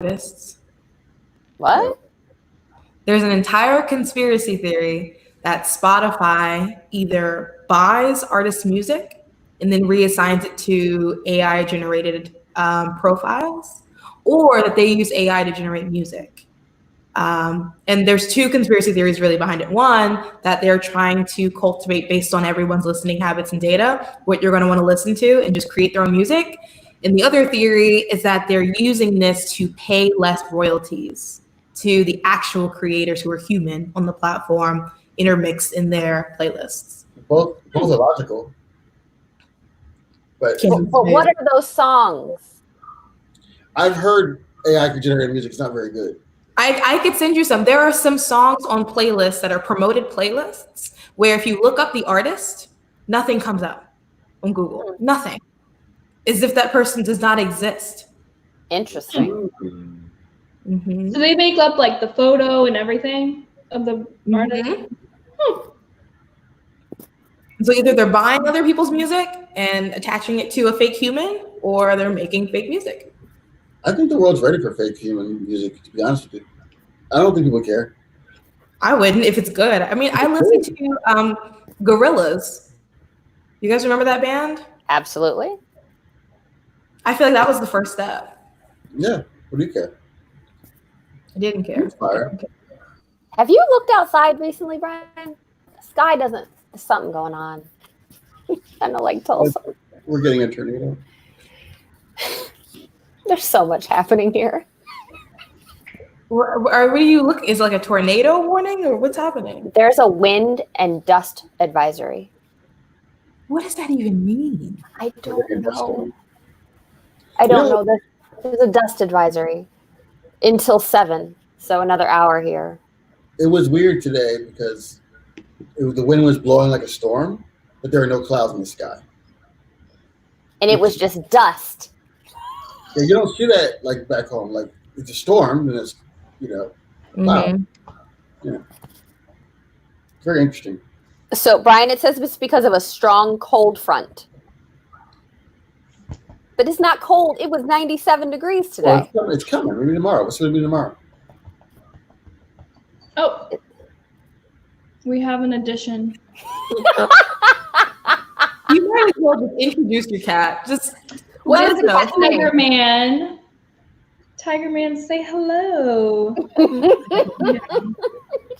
artists. What? There's an entire conspiracy theory that Spotify either buys artists' music and then reassigns it to AI-generated profiles, or that they use AI to generate music. And there's two conspiracy theories really behind it. One, that they're trying to cultivate, based on everyone's listening habits and data, what you're going to want to listen to and just create their own music. And the other theory is that they're using this to pay less royalties to the actual creators who are human on the platform, intermixed in their playlists. Both are logical. But what are those songs? I've heard AI generated music. It's not very good. I could send you some. There are some songs on playlists that are promoted playlists where if you look up the artist, nothing comes up on Google. Nothing. As if that person does not exist. Interesting. Mm-hmm. So they make up like the photo and everything of the artist. So either they're buying other people's music and attaching it to a fake human, or they're making fake music. I think the world's ready for fake human music, to be honest with you. I don't think people care. I wouldn't if it's good. I mean, I listen to Gorillaz. You guys remember that band? Absolutely. I feel like that was the first step. Yeah. What do you care? I didn't care. Have you looked outside recently, Brian? The sky doesn't. There's something going on. Kind of like Tulsa. We're getting a tornado. There's so much happening here. What do you look? Is it like a tornado warning, or what's happening? There's a wind and dust advisory. What does that even mean? I don't know. I don't know. There's a dust advisory until 7, so another hour here. It was weird today because the wind was blowing like a storm, but there were no clouds in the sky. And it was just dust. Yeah, you don't see that like back home. Like it's a storm, and it's cloud. Yeah, very interesting. So Brian, it says it's because of a strong cold front. But it's not cold. It was 97 degrees today. Well, it's coming. Maybe tomorrow. What's going to be tomorrow? Oh, we have an addition. You might as well just introduce your cat. Just what is it? Tiger Man. Tiger Man, say hello.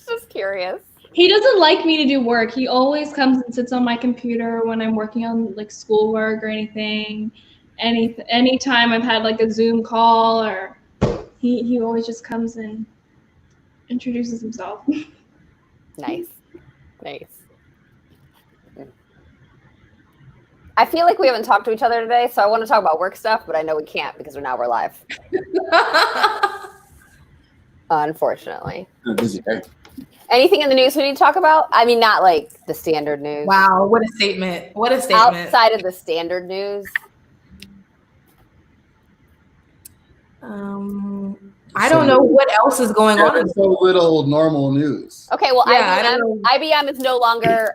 Just curious. He doesn't like me to do work. He always comes and sits on my computer when I'm working on like schoolwork or anything. Anytime I've had like a Zoom call, or he always just comes and introduces himself. Nice. I feel like we haven't talked to each other today, so I want to talk about work stuff, but I know we can't because we're live. Unfortunately. I'm busy, right? Anything in the news we need to talk about? I mean, not like the standard news. Wow, what a statement. What a statement. Outside of the standard news. I don't know what else is going on. There's so little normal news. Okay, well, yeah, IBM is no longer.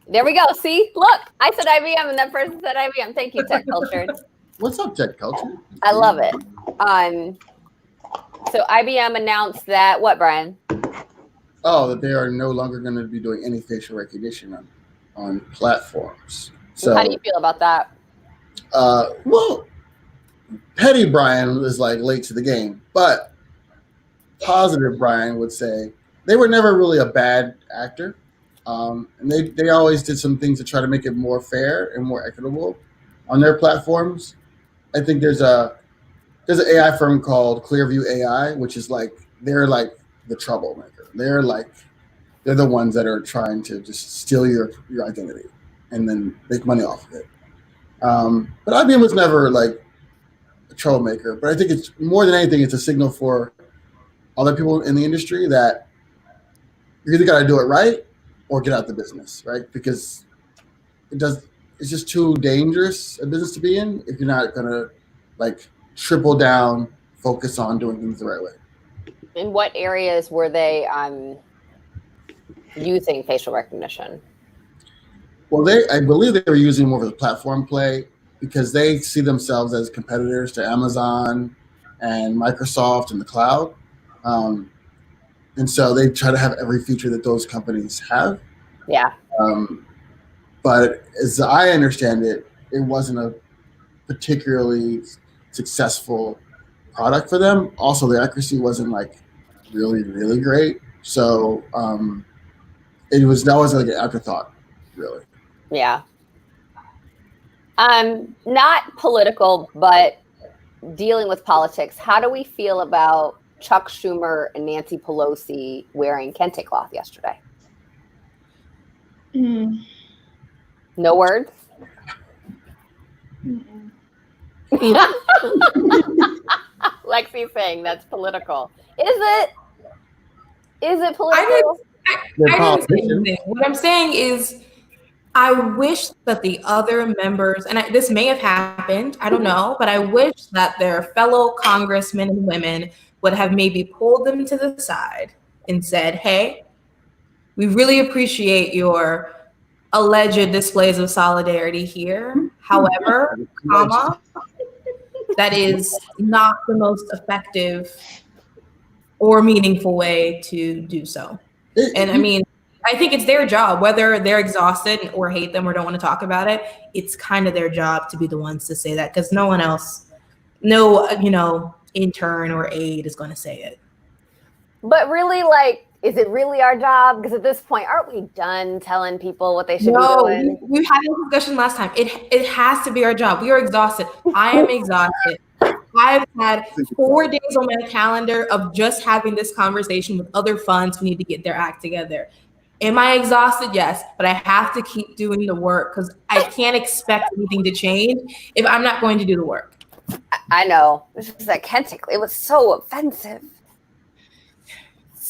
There we go. See, look, I said IBM, and that person said IBM. Thank you, Tech Culture. What's up, Tech Culture? I love it. So IBM announced that what, Brian? Oh, that they are no longer going to be doing any facial recognition on platforms. So how do you feel about that? Well, petty Brian is like late to the game, but positive Brian would say they were never really a bad actor. And they always did some things to try to make it more fair and more equitable on their platforms. I think there's an AI firm called Clearview AI, which is like they're like the troublemaker. They're the ones that are trying to just steal your identity and then make money off of it. But IBM was never like a troublemaker. But I think it's more than anything, it's a signal for other people in the industry that you either got to do it right or get out the business, right? Because it's just too dangerous a business to be in if you're not gonna like triple down, focus on doing things the right way. In what areas were they using facial recognition? Well, I believe they were using more of a platform play because they see themselves as competitors to Amazon and Microsoft and the cloud. And so they try to have every feature that those companies have. Yeah. But as I understand it, it wasn't a particularly successful product for them. Also, the accuracy wasn't like really, really great. So that was like an afterthought, really. Yeah. Not political, but dealing with politics. How do we feel about Chuck Schumer and Nancy Pelosi wearing kente cloth yesterday? No words? Lexi's saying that's political. Is it? Is it political? I didn't say anything. What I'm saying is, I wish that the other members, and this may have happened, I don't know, but I wish that their fellow congressmen and women would have maybe pulled them to the side and said, hey, we really appreciate your alleged displays of solidarity here. However, that is not the most effective or meaningful way to do so. And I mean, I think it's their job, whether they're exhausted or hate them or don't want to talk about it, it's kind of their job to be the ones to say that, because no one else, no, intern or aide is going to say it. But really, like, is it really our job? Because at this point, aren't we done telling people what they should be doing? We had this discussion last time. It has to be our job. We are exhausted. I am exhausted. I've had 4 days on my calendar of just having this conversation with other funds who need to get their act together. Am I exhausted? Yes, but I have to keep doing the work because I can't expect anything to change if I'm not going to do the work. I know. It was just that kente. It was so offensive.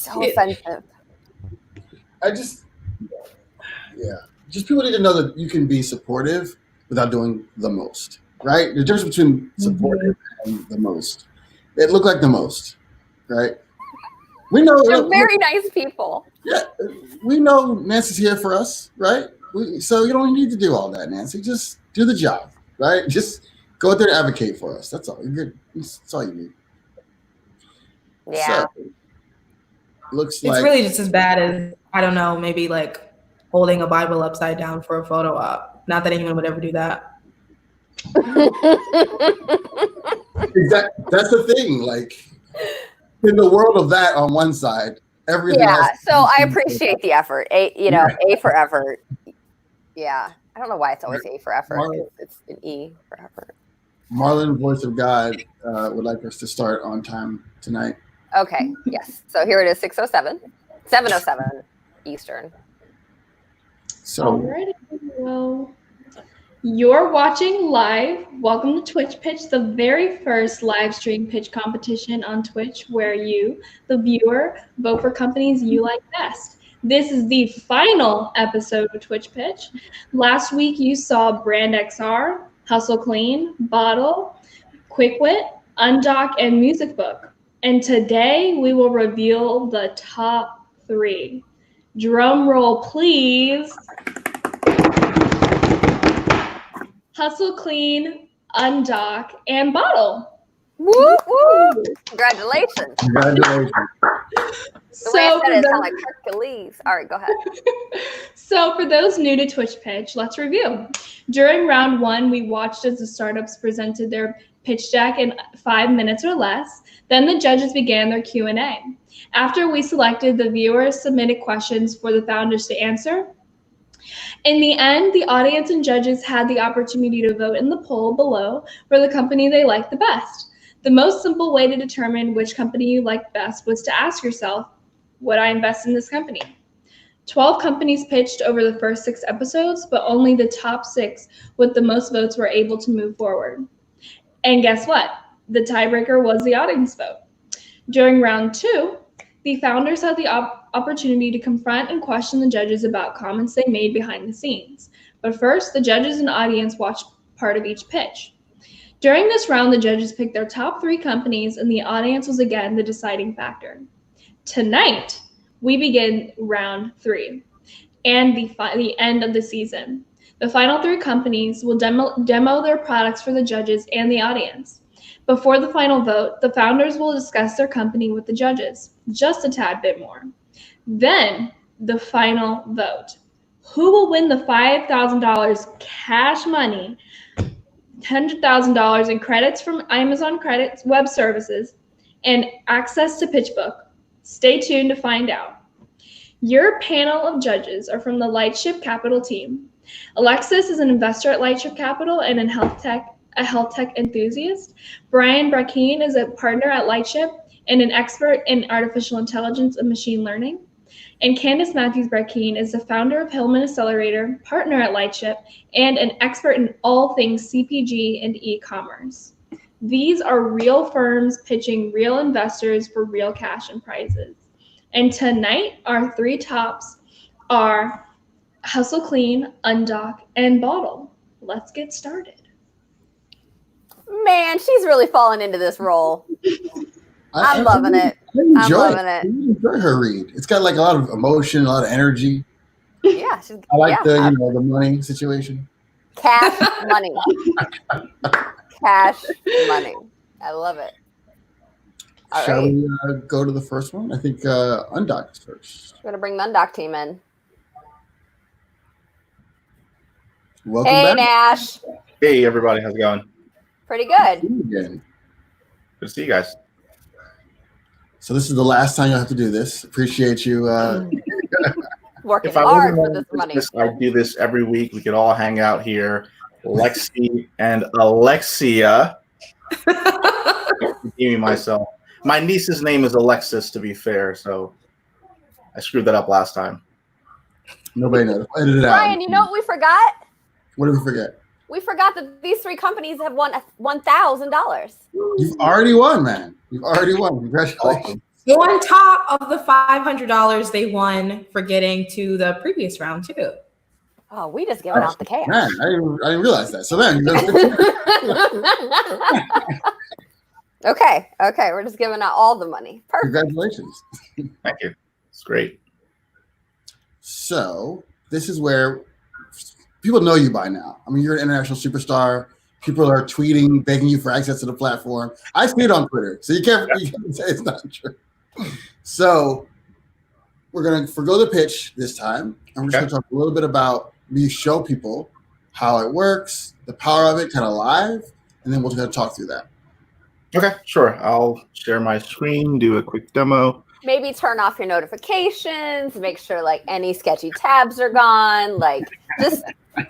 Offensive. Just people need to know that you can be supportive without doing the most, right? The difference between supportive and the most. It looked like the most, right? We know they're very nice people. Yeah, we know Nancy's here for us, right? So you don't need to do all that, Nancy. Just do the job, right? Just go out there and advocate for us. That's all. You're good. That's all you need. Yeah. So, looks it's like really just as bad as, I don't know, maybe like holding a Bible upside down for a photo op. Not that anyone would ever do that. Exactly. That's the thing. Like, in the world of that on one side, everything else. So I appreciate the effort. A for effort. Yeah. I don't know why it's always A for effort. It's an E for effort. Marlon, voice of God, would like us to start on time tonight. Okay. Yes. So here it is, 7:07 Eastern. So, alrighty. Well, you're watching live. Welcome to TwitchPitch, the very first live stream pitch competition on Twitch where you, the viewer, vote for companies you like best. This is the final episode of TwitchPitch. Last week you saw Brand XR, HustleClean, Boddle, QuickWit, Undock, and Music Book. And today we will reveal the top 3. Drum roll, please. HustleClean, Undock, and Boddle. Woo woo! Congratulations. Congratulations. The way I said it sounded like Hercules. All right, go ahead. So for those new to TwitchPitch, let's review. During round 1, we watched as the startups presented their pitch deck in 5 minutes or less. Then the judges began their Q&A. After we selected, the viewers submitted questions for the founders to answer. In the end, the audience and judges had the opportunity to vote in the poll below for the company they liked the best. The most simple way to determine which company you liked best was to ask yourself, would I invest in this company? 12 companies pitched over the first 6 episodes, but only the top 6 with the most votes were able to move forward. And guess what? The tiebreaker was the audience vote. During round 2, the founders had the opportunity to confront and question the judges about comments they made behind the scenes. But first, the judges and audience watched part of each pitch. During this round, the judges picked their top 3 companies, and the audience was again the deciding factor. Tonight, we begin round 3 and the end of the season. The final 3 companies will demo their products for the judges and the audience. Before the final vote, the founders will discuss their company with the judges, just a tad bit more. Then, the final vote. Who will win the $5,000 cash money, $100,000 in credits from Amazon Credits Web Services, and access to PitchBook? Stay tuned to find out. Your panel of judges are from the Lightship Capital team. Alexis is an investor at Lightship Capital and a health tech enthusiast. Brian Brackeen is a partner at Lightship and an expert in artificial intelligence and machine learning. And Candice Matthews-Brackeen is the founder of Hillman Accelerator, partner at Lightship, and an expert in all things CPG and e-commerce. These are real firms pitching real investors for real cash and prizes. And tonight, our three tops are HustleClean, Undock, and Boddle. Let's get started. Man, she's really falling into this role. I'm loving it. I enjoy her read. It's got like a lot of emotion, a lot of energy. Yeah, I like the money situation. Cash money. Cash money. I love it. Shall we go to the first one? I think Undock is first. We're gonna bring the Undock team in. Welcome back. Nash. Hey everybody, how's it going? Pretty good. Good to see you guys. So this is the last time you'll have to do this. Appreciate you working hard for this money. I do this every week. We could all hang out here. Lexi and Alexia. Redeeming myself. My niece's name is Alexis, to be fair, so I screwed that up last time. Nobody knows. Edit it out. Brian, you know what we forgot? What did we forget? We forgot that these three companies have won $1,000. You've already won, man. You've already won. Congratulations. On top of the $500 they won for getting to the previous round, too. Oh, we just giving out the cash. Man, I didn't realize that. So then, Okay, we're just giving out all the money. Perfect. Congratulations. Thank you. It's great. So this is where people know you by now. I mean, you're an international superstar. People are tweeting, begging you for access to the platform. I see it on Twitter, so you can't say it's not true. So we're going to forgo the pitch this time. And we're just going to talk a little bit about, we show people how it works, the power of it, kind of live, and then we'll kind of talk through that. Okay, sure. I'll share my screen, do a quick demo. Maybe turn off your notifications, make sure like any sketchy tabs are gone, like just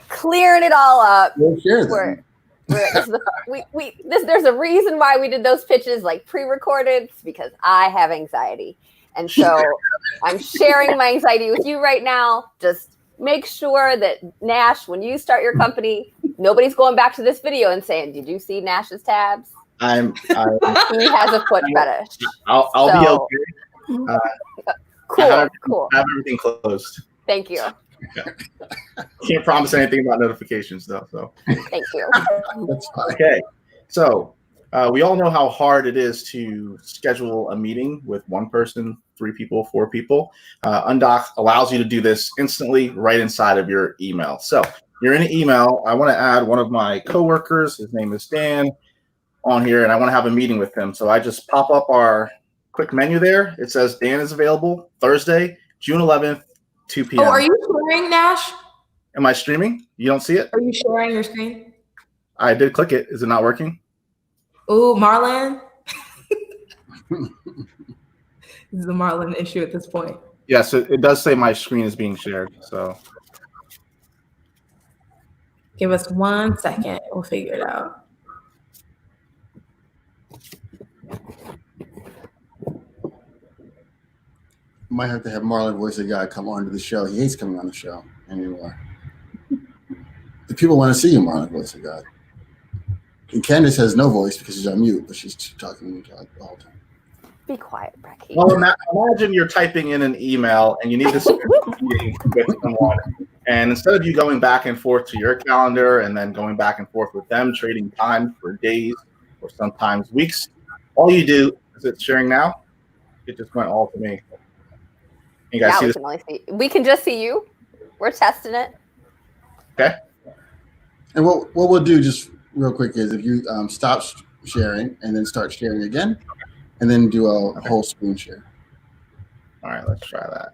clearing it all up. We'll share them. There's a reason why we did those pitches like pre-recorded. It's because I have anxiety. And so I'm sharing my anxiety with you right now. Just make sure that Nash, when you start your company, nobody's going back to this video and saying, did you see Nash's tabs? He has a foot fetish. I'll be okay. Cool. I have everything closed. Thank you. Can't promise anything about notifications though. So thank you. That's fine. Okay, so we all know how hard it is to schedule a meeting with one person, 3 people, 4 people. Undock allows you to do this instantly right inside of your email. So you're in an email. I want to add one of my coworkers. His name is Dan on here, and I want to have a meeting with him. So I just pop up our quick menu there. It says Dan is available Thursday, June 11th, 2 p.m. Oh, are you sharing, Nash? Am I streaming? You don't see it? Are you sharing your screen? I did click it. Is it not working? Oh, Marlon. This is a Marlon issue at this point. Yes, it does say my screen is being shared. So give us 1 second. We'll figure it out. Might have to have Marlon Voice of God come on to the show. He hates coming on the show anymore. The people want to see you, Marlon Voice of God. And Candice has no voice because she's on mute, but she's talking the whole time. Be quiet, Brecky. Well, imagine you're typing in an email and you need to schedule a meeting with someone. And instead of you going back and forth to your calendar and then going back and forth with them, trading time for days or sometimes weeks, all you do is it sharing now. It just went all to me. You guys see this? We can just see you. We're testing it. Okay. And what we'll do just real quick is if you stop sharing and then start sharing again, and then do a whole screen share. All right, let's try that.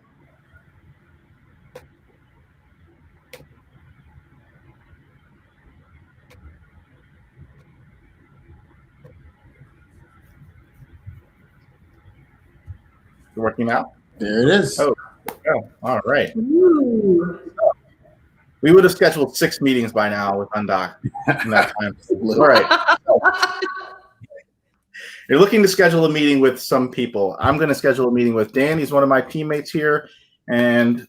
Working out? There it is. Oh, all right. Ooh. We would have scheduled 6 meetings by now with Undock in that time. All right. You're looking to schedule a meeting with some people. I'm going to schedule a meeting with Dan. He's one of my teammates here. And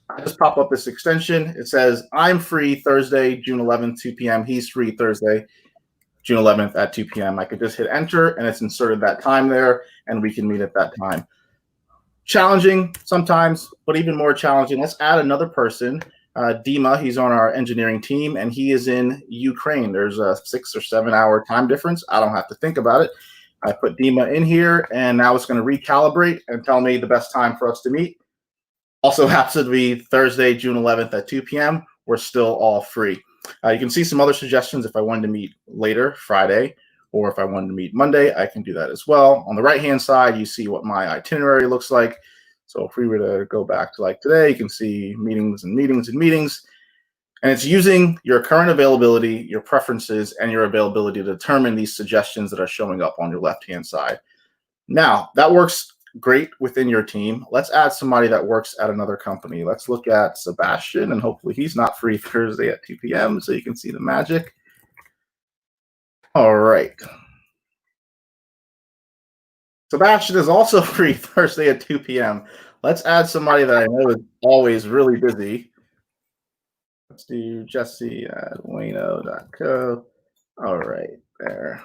I just pop up this extension. It says, I'm free Thursday, June 11th, 2 p.m. He's free Thursday, June 11th at 2 p.m. I could just hit enter, and it's inserted that time there, and we can meet at that time. Challenging sometimes, but even more challenging. Let's add another person. Dima, he's on our engineering team, and he is in Ukraine. There's a 6 or 7 hour time difference. I don't have to think about it. I put Dima in here, and now it's going to recalibrate and tell me the best time for us to meet. Also happens to be Thursday, June 11th at 2 p.m. We're still all free. You can see some other suggestions if I wanted to meet later, Friday, or if I wanted to meet Monday, I can do that as well. On the right-hand side, you see what my itinerary looks like. So if we were to go back to like today, you can see meetings and meetings and meetings. And it's using your current availability, your preferences, and your availability to determine these suggestions that are showing up on your left-hand side. Now, that works great within your team. Let's add somebody that works at another company. Let's look at Sebastian, and hopefully he's not free Thursday at 2 p.m. so you can see the magic. All right. Sebastian is also free Thursday at 2 p.m. Let's add somebody that I know is always really busy. Let's do Jesse at wayno.co. All right, there.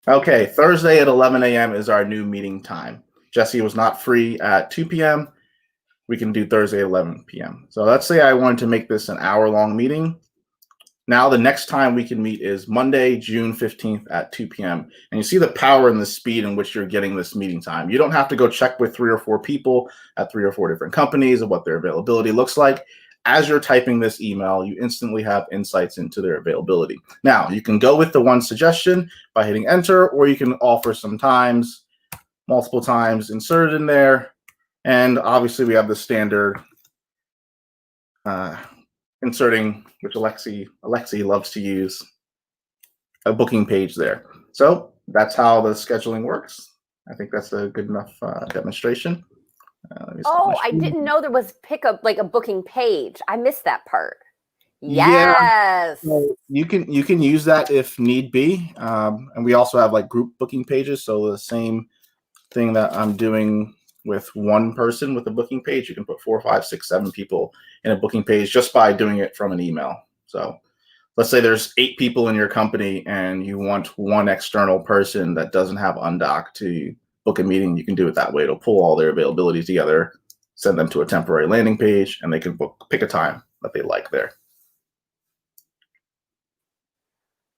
Okay, Thursday at 11 a.m. is our new meeting time. Jesse was not free at 2 p.m. We can do Thursday at 11 p.m. So let's say I wanted to make this an hour-long meeting. Now the next time we can meet is Monday, June 15th at 2 p.m. And you see the power and the speed in which you're getting this meeting time. You don't have to go check with 3 or 4 people at 3 or 4 different companies of what their availability looks like. As you're typing this email, you instantly have insights into their availability. Now, you can go with the one suggestion by hitting enter, or you can offer some times, multiple times inserted in there. And obviously we have the standard inserting, which Alexi loves to use, a booking page there. So that's how the scheduling works. I think that's a good enough demonstration. Oh, I didn't know there was like a booking page. I missed that part. Yes. Yeah, so you can use that if need be. And we also have like group booking pages. So the same thing that I'm doing with one person with a booking page, you can put 4, 5, 6, 7 people in a booking page just by doing it from an email. So let's say there's 8 people in your company and you want one external person that doesn't have Undock to book a meeting. You can do it that way. It'll pull all their availability together, send them to a temporary landing page, and they can pick a time that they like there.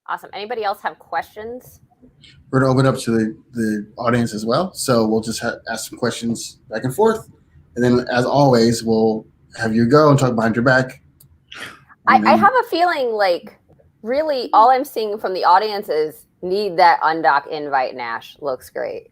Awesome. Anybody else have questions? We're going to open up to the audience as well. So we'll just ask some questions back and forth. And then, as always, we'll have you go and talk behind your back. I have a feeling like really all I'm seeing from the audience is need that Undock invite, Nash. Looks great.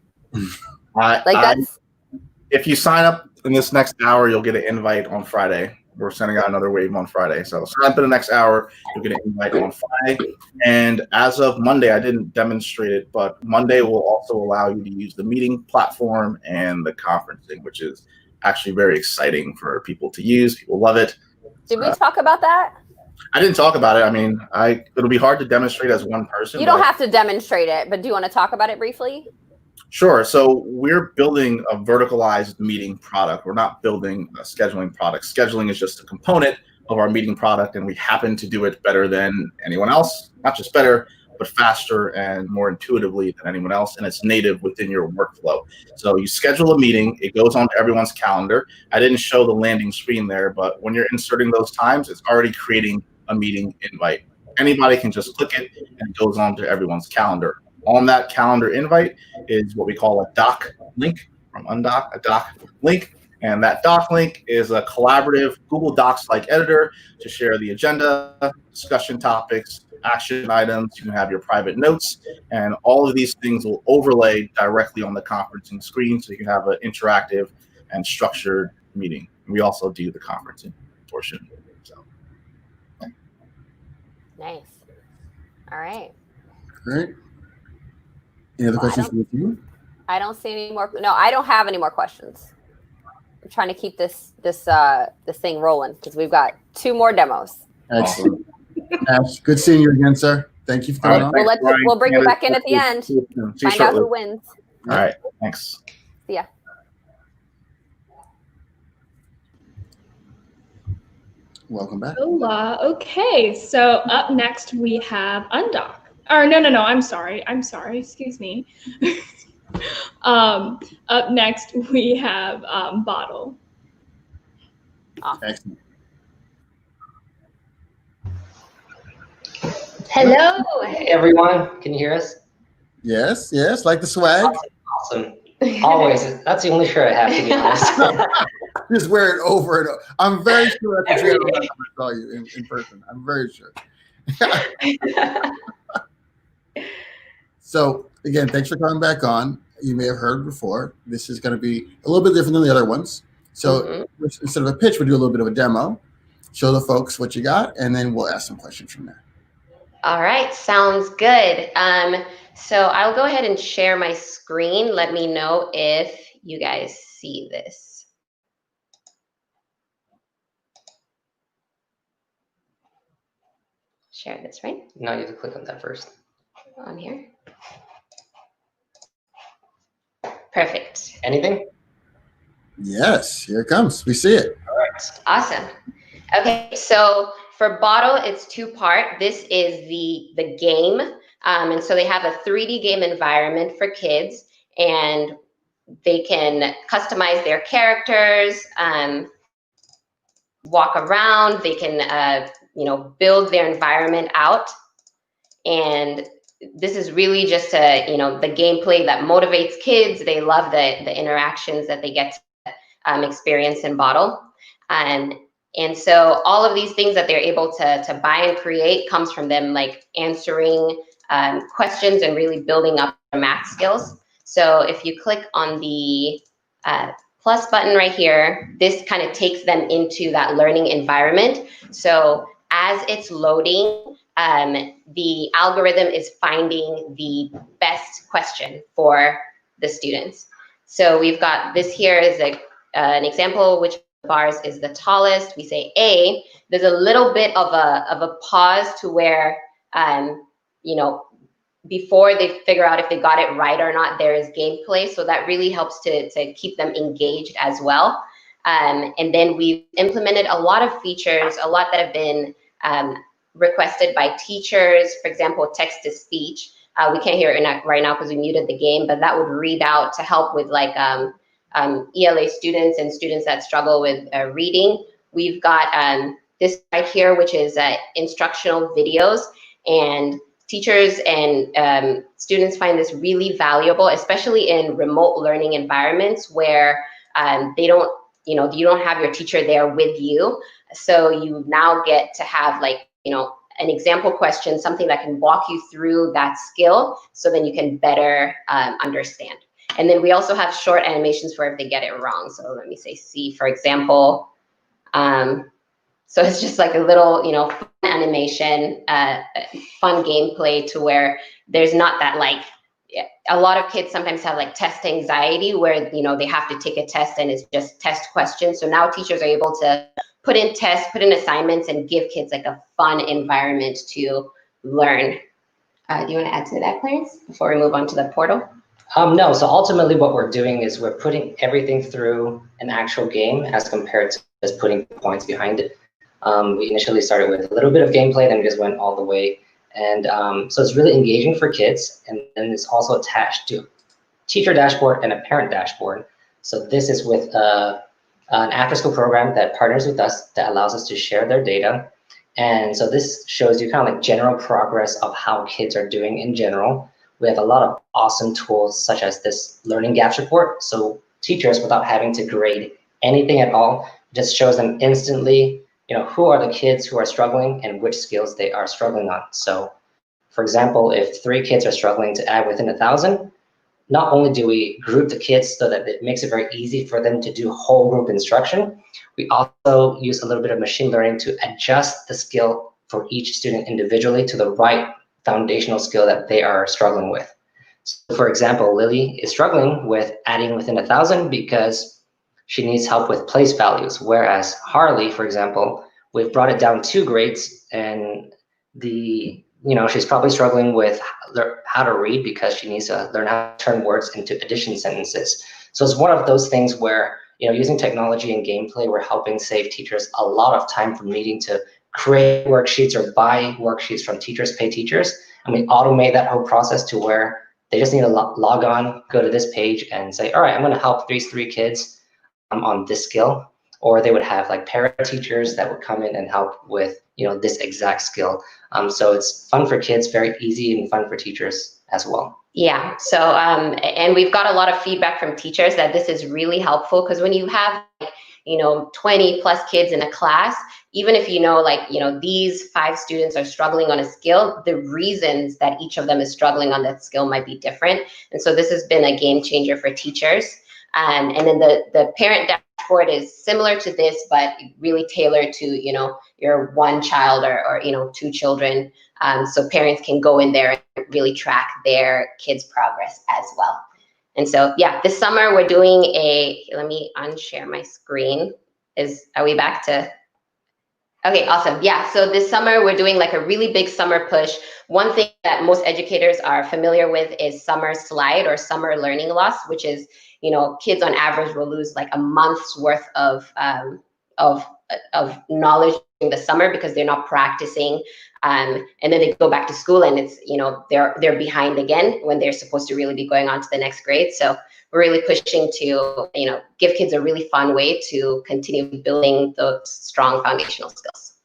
If you sign up in this next hour, you'll get an invite on Friday. We're sending out another wave on Friday. So sign up in the next hour, you'll get an invite on Friday. And as of Monday, I didn't demonstrate it, but Monday will also allow you to use the meeting platform and the conferencing, which is actually very exciting for people to use. People love it. Did we talk about that? I didn't talk about it. I mean, it'll be hard to demonstrate as one person. You don't have to demonstrate it, but do you want to talk about it briefly? Sure. So we're building a verticalized meeting product. We're not building a scheduling product. Scheduling is just a component of our meeting product, and we happen to do it better than anyone else. Not just better, but faster and more intuitively than anyone else, and it's native within your workflow. So you schedule a meeting, it goes onto everyone's calendar. I didn't show the landing screen there, but when you're inserting those times, it's already creating a meeting invite. Anybody can just click it, and it goes onto everyone's calendar. On that calendar invite is what we call a doc link from Undock, a doc link. And that doc link is a collaborative Google Docs-like editor to share the agenda, discussion topics, action items, you can have your private notes, and all of these things will overlay directly on the conferencing screen, so you can have an interactive and structured meeting. We also do the conferencing portion. So. Nice. All right. Great. Any other questions from the team? I don't see any more. No, I don't have any more questions. I'm trying to keep this thing rolling because we've got 2 more demos. Excellent. Nash, good seeing you again, sir. Thank you for coming on. We'll bring you back in at the end. Find out who wins. All right. Thanks. See ya. Welcome back. Hola. Okay, so up next we have Undock. Or no, I'm sorry. Excuse me. Up next we have Boddle. Excellent. Hello, everyone. Can you hear us? Yes, like the swag. Awesome. Always. That's the only shirt I have, to be honest. Just wear it over and over. I'm very sure that's the last time I saw you in person. I'm very sure. So again, thanks for coming back on. You may have heard before, this is going to be a little bit different than the other ones. So instead of a pitch, we'll do a little bit of a demo, show the folks what you got, and then we'll ask some questions from there. All right, sounds good. So I'll go ahead and share my screen. Let me know if you guys see this. Share this, right? No, you have to click on that first. On here. Perfect. Anything? Yes, here it comes. We see it. All right. Awesome. Okay, so for Boddle, it's 2-part. This is the game. And so they have a 3D game environment for kids, and they can customize their characters, walk around. They can, build their environment out. And this is really just the gameplay that motivates kids. They love the interactions that they get to experience in Boddle. And so all of these things that they're able to buy and create comes from them like answering questions and really building up their math skills. So if you click on the plus button right here, this kind of takes them into that learning environment. So as it's loading, the algorithm is finding the best question for the students. So we've got this here is an example, which bars is the tallest. We say A. There's a little bit of a pause to where, before they figure out if they got it right or not, there is gameplay. So that really helps to keep them engaged as well. And then we've implemented a lot of features, a lot that have been requested by teachers. For example, text to speech. We can't hear it right now because we muted the game, but that would read out to help with like ELA students and students that struggle with reading. We've got this right here, which is instructional videos, and teachers and students find this really valuable, especially in remote learning environments where they don't, you don't have your teacher there with you. So you now get to have like, an example question, something that can walk you through that skill so then you can better understand. And then we also have short animations for if they get it wrong. So let me say C, for example. So it's just like a little, fun animation, fun gameplay to where there's not that like, a lot of kids sometimes have like test anxiety where, they have to take a test and it's just test questions. So now teachers are able to put in tests, put in assignments, and give kids like a fun environment to learn. Do you want to add to that, Clarence, before we move on to the portal? No, so ultimately what we're doing is we're putting everything through an actual game as compared to just putting points behind it. We initially started with a little bit of gameplay, then we just went all the way. And so it's really engaging for kids, and then it's also attached to teacher dashboard and a parent dashboard. So this is with an after-school program that partners with us that allows us to share their data. And so this shows you kind of like general progress of how kids are doing in general. We have a lot of awesome tools such as this learning gaps report. So teachers, without having to grade anything at all, just shows them instantly who are the kids who are struggling and which skills they are struggling on. So, for example, if 3 kids are struggling to add within 1,000, not only do we group the kids so that it makes it very easy for them to do whole group instruction, we also use a little bit of machine learning to adjust the skill for each student individually to the right foundational skill that they are struggling with. So for example, Lily is struggling with adding within 1,000 because she needs help with place values, whereas Harley, for example, we've brought it down 2 grades, and she's probably struggling with how to read because she needs to learn how to turn words into addition sentences. So it's one of those things where, using technology and gameplay, we're helping save teachers a lot of time from needing to create worksheets or buy worksheets from teachers, pay teachers. And we automate that whole process to where they just need to log on, go to this page and say, all right, I'm going to help these 3 kids on this skill. Or they would have like para teachers that would come in and help with, this exact skill. So it's fun for kids, very easy, and fun for teachers as well. Yeah. So, and we've got a lot of feedback from teachers that this is really helpful, because when you have, 20 plus kids in a class, even if these 5 students are struggling on a skill, the reasons that each of them is struggling on that skill might be different. And so this has been a game changer for teachers. And then the parent dashboard is similar to this, but really tailored to, your 1 child or 2 children. So parents can go in there and really track their kids' progress as well. And so, yeah, this summer we're doing let me unshare my screen. Are we back to? Okay, awesome. Yeah, so this summer we're doing like a really big summer push. One thing that most educators are familiar with is summer slide or summer learning loss, which is, kids on average will lose like a month's worth of knowledge during the summer because they're not practicing. And then they go back to school and it's, they're behind again when they're supposed to really be going on to the next grade. So we're really pushing to, give kids a really fun way to continue building those strong foundational skills.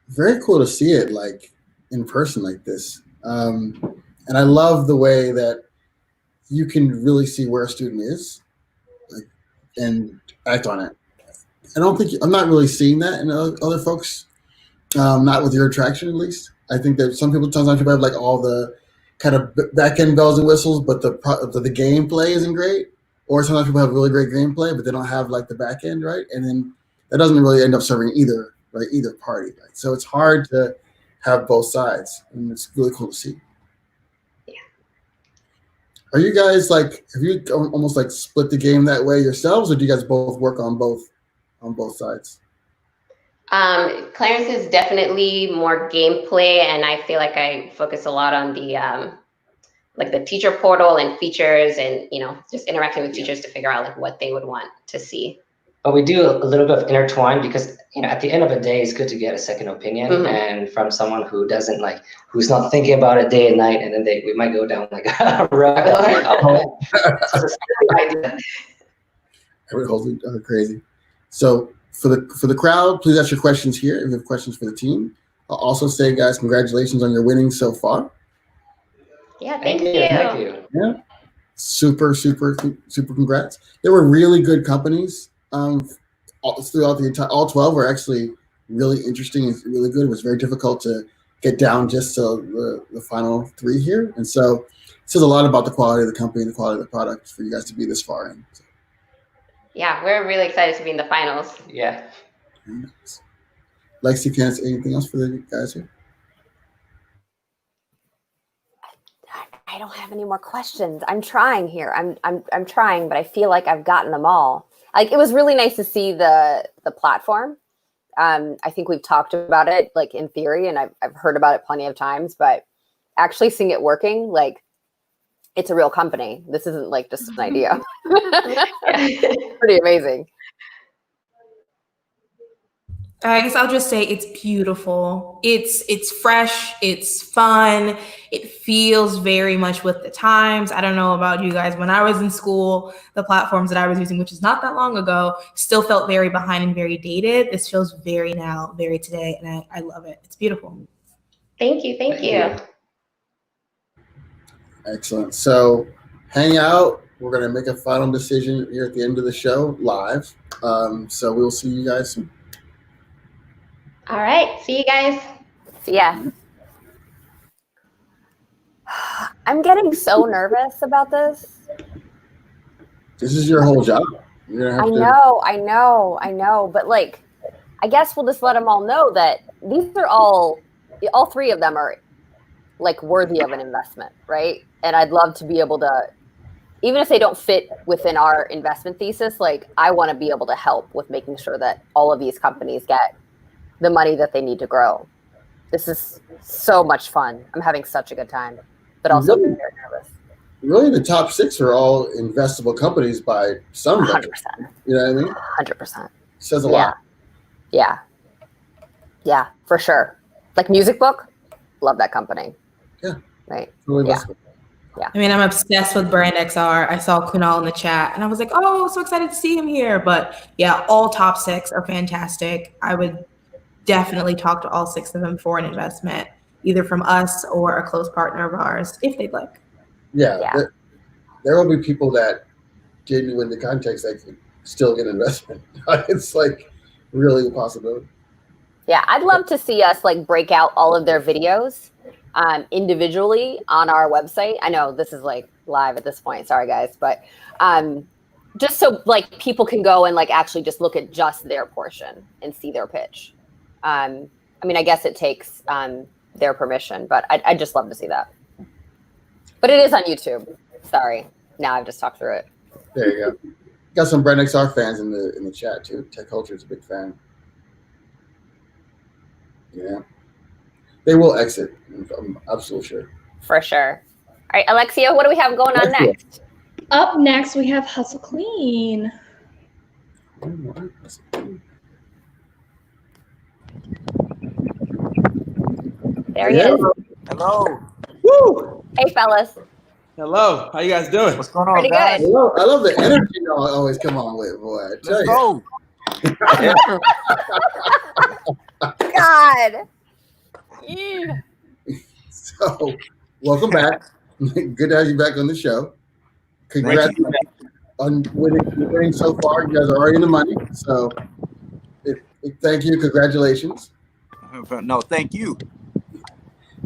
Very cool to see it like in person like this. And I love the way that you can really see where a student is and act on it. I'm not really seeing that in other folks, not with your attraction at least. I think that sometimes people have like all the kind of back end bells and whistles, but the gameplay isn't great. Or sometimes people have really great gameplay, but they don't have like the back end, right? And then that doesn't really end up serving either party, right? So it's hard to have both sides, and it's really cool to see. Yeah. Are you guys have you almost like split the game that way yourselves, or do you guys both work on both sides? Clarence is definitely more gameplay, and I feel like I focus a lot on the the teacher portal and features, and just interacting with teachers to figure out what they would want to see. But we do a little bit of intertwine because at the end of the day, it's good to get a second opinion and from someone who doesn't who's not thinking about it day and night, and then we might go down a rabbit hole. That's a silly idea. Everyone's crazy. So for the crowd, please ask your questions here if you have questions for the team. I'll also say, guys, congratulations on your winning so far. Yeah, thank you. Thank you. Yeah, super congrats. There were really good companies throughout the entire. All 12 were actually really interesting and really good. It was very difficult to get down just to the final 3 here, and so it says a lot about the quality of the company and the quality of the product for you guys to be this far in. So. Yeah, we're really excited to be in the finals. Yeah. Nice. Lexi, Candice, anything else for the guys here? I don't have any more questions. I'm trying here. I'm trying, but I feel like I've gotten them all. It was really nice to see the platform. I think we've talked about it in theory, and I've heard about it plenty of times, but actually seeing it working, it's a real company. This isn't just an idea. Pretty amazing. I guess I'll just say it's beautiful. It's fresh. It's fun. It feels very much with the times. I don't know about you guys. When I was in school, the platforms that I was using, which is not that long ago, still felt very behind and very dated. This feels very now, very today, and I love it. It's beautiful. Thank you. Thank you. Excellent. So hang out. We're going to make a final decision here at the end of the show live. So we'll see you guys soon. All right. See you guys. Yeah. I'm getting so nervous about this. This is your whole job. You're gonna have I know. But like, I guess we'll just let them all know that these are all three of them are like worthy of an investment, right? And I'd love to be able to, even if they don't fit within our investment thesis, like I want to be able to help with making sure that all of these companies get the money that they need to grow. This is so much fun. I'm having such a good time, but also very nervous. Really, the top 6 are all investable companies by some 100%. record. You know what I mean? 100%. Says a lot. Yeah, for sure. Like Music Book, love that company. Yeah. Right. Really Yeah. investable. Yeah. I mean, I'm obsessed with Brand XR. I saw Kunal in the chat and I was like, oh, so excited to see him here. But yeah, all top 6 are fantastic. I would definitely talk to all 6 of them for an investment, either from us or a close partner of ours, if they'd like. Yeah. There will be people that didn't win the contest that could still get investment. It's like really a possibility. Yeah, I'd love to see us like break out all of their videos individually on our website. I know this is like live at this point. Sorry, guys, but just so like people can go and like actually just look at just their portion and see their pitch. I mean, I guess it takes their permission, but I'd just love to see that. But it is on YouTube. Sorry, now I've just talked through it. There you go. Got some Brand XR fans in the chat too. Tech Culture is a big fan. Yeah, they will exit. I'm absolutely sure. For sure. All right, Alexia, what do we have going on next? Up next, we have HustleClean. There he is. Hello. Woo! Hey, fellas. Hello. How you guys doing? What's going on, Pretty guys? good. I love the energy y'all always come on with, boy. I tell Let's you. go. God. Ew. So, welcome back. Good to have you back on the show. Congrats on winning so far. You guys are already in the money. So, thank you. Congratulations. No, thank you.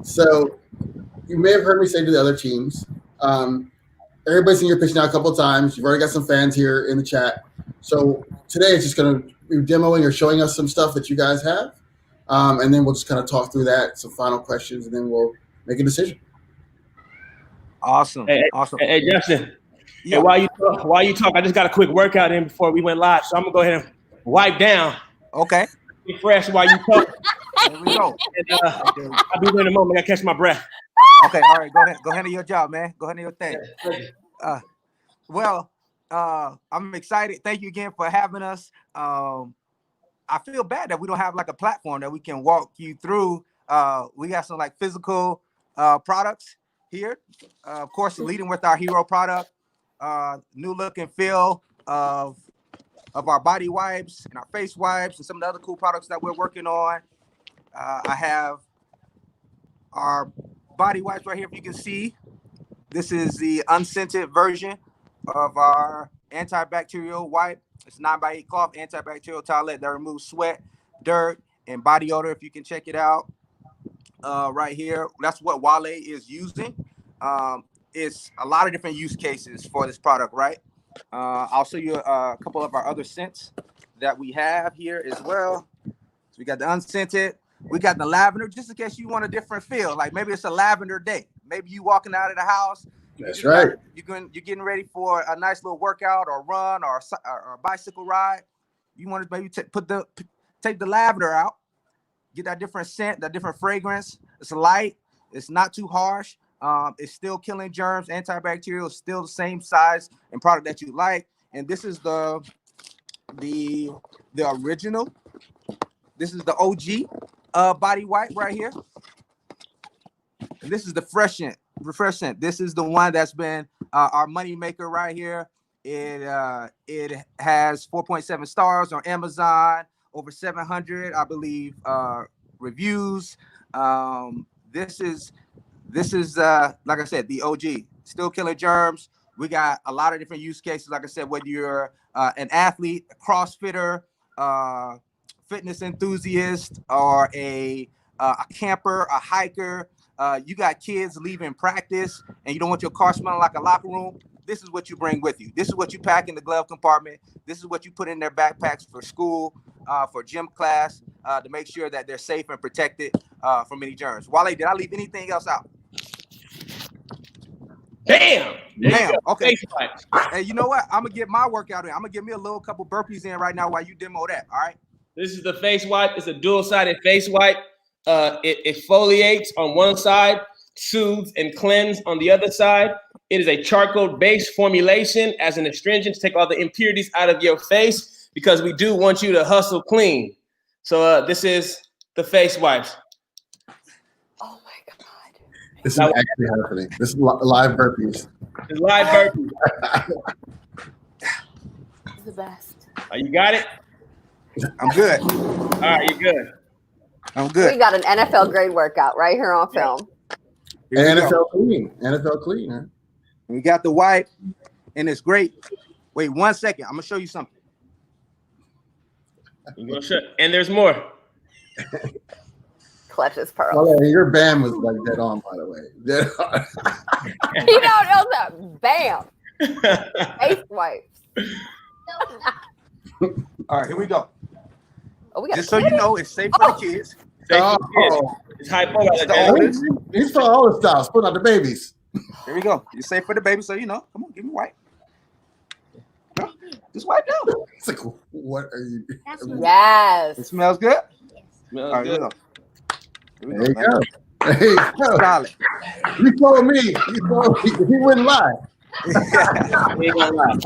So, you may have heard me say to the other teams, everybody's seen your pitch now a couple of times. You've already got some fans here in the chat. So, today it's just going to be demoing or showing us some stuff that you guys have. And then we'll just kind of talk through that, some final questions, and then we'll make a decision. Awesome. Awesome. Hey, Justin. Yeah. Hey, while you talk, I just got a quick workout in before we went live, so I'm gonna go ahead and wipe down. Okay. Be fresh while you talk. There we go. And, I'll be there in a moment. I gotta catch my breath. Okay. All right. Go ahead. Go handle your job, man. Go handle your thing. I'm excited. Thank you again for having us. I feel bad that we don't have like a platform that we can walk you through. We got some like physical products here. Of course, leading with our hero product, new look and feel of our body wipes and our face wipes and some of the other cool products that we're working on. I have our body wipes right here. If you can see, this is the unscented version of our antibacterial wipe. It's 9x8 cloth antibacterial towelette that removes sweat, dirt, and body odor. If you can check it out right here. That's what Wale is using. It's a lot of different use cases for this product, right? I'll show you a couple of our other scents that we have here as well. So we got the unscented. We got the lavender, just in case you want a different feel. Like maybe it's a lavender day. Maybe you walking out of the house. That's right. You're getting ready for a nice little workout or run or a bicycle ride. You want to maybe take the lavender out, get that different scent, that different fragrance. It's light. It's not too harsh. It's still killing germs. Antibacterial is still the same size and product that you like. And this is the original. This is the OG body wipe right here. And this is the fresh scent. This is the one that's been our money maker right here. It has 4.7 stars on Amazon, over 700, I believe, reviews. This is like I said, the OG, still killing germs. We got a lot of different use cases. Like I said, whether you're an athlete, a CrossFitter, fitness enthusiast or a camper, a hiker, you got kids leaving practice and you don't want your car smelling like a locker room, this is what you bring with you. This is what you pack in the glove compartment. This is what you put in their backpacks for school, for gym class, to make sure that they're safe and protected from any germs. Wale, did I leave anything else out? Bam! Bam. Okay. Hey, you know what? I'm gonna get my workout in. I'm gonna give me a little couple burpees in right now while you demo that. All right. This is the face wipe. It's a dual-sided face wipe. It exfoliates on one side, soothes and cleanses on the other side. It is a charcoal-based formulation as an astringent to take all the impurities out of your face because we do want you to hustle clean. So this is the face wipes. Oh my God. This is actually happening. This is live burpees. It's live burpees. It's the best. Oh, you got it? I'm good. All right, you're good. I'm good. We got an NFL grade workout right here on film. NFL clean. NFL clean. Huh? We got the wipe, and it's great. Wait 1 second. I'm gonna show you something. You're gonna show, and there's more. Clutches pearls. Oh, yeah, your band was like dead on, by the way. Dead on. You know what else? Bam. Face wipes. All right, here we go. Oh, we got just so you know, it's safe for the kids. It's hypoallergenic. He's for all the styles, put out the babies. Here we go. It's safe for the baby, so you know. Come on, give me white. No, just wipe down. It's like, what are you? Yes. It smells good. Smells all right, good. There you go. There you go. Solid. You told me. You told me. He wouldn't lie. He ain't gonna lie.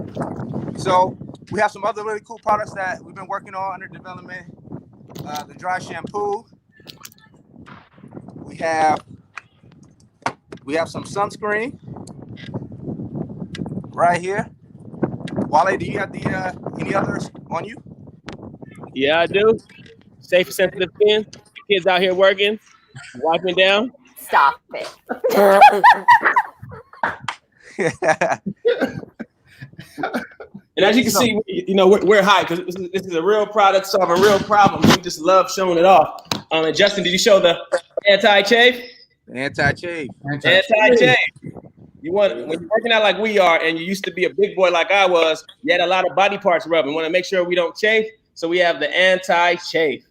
So we have some other really cool products that we've been working on under development. The dry shampoo. We have some sunscreen right here. Wale, do you have any others on you? Yeah, I do. Safe and sensitive skin. Kids out here working, wiping down. Stop it. And as you can see, you know, we're high because this is a real product solving real problems. We just love showing it off. And Justin, did you show the anti-chafe? Anti-chafe. Anti-chafe. You want, when you're working out like we are, and you used to be a big boy like I was, you had a lot of body parts rubbing. We want to make sure we don't chafe, so we have the anti-chafe.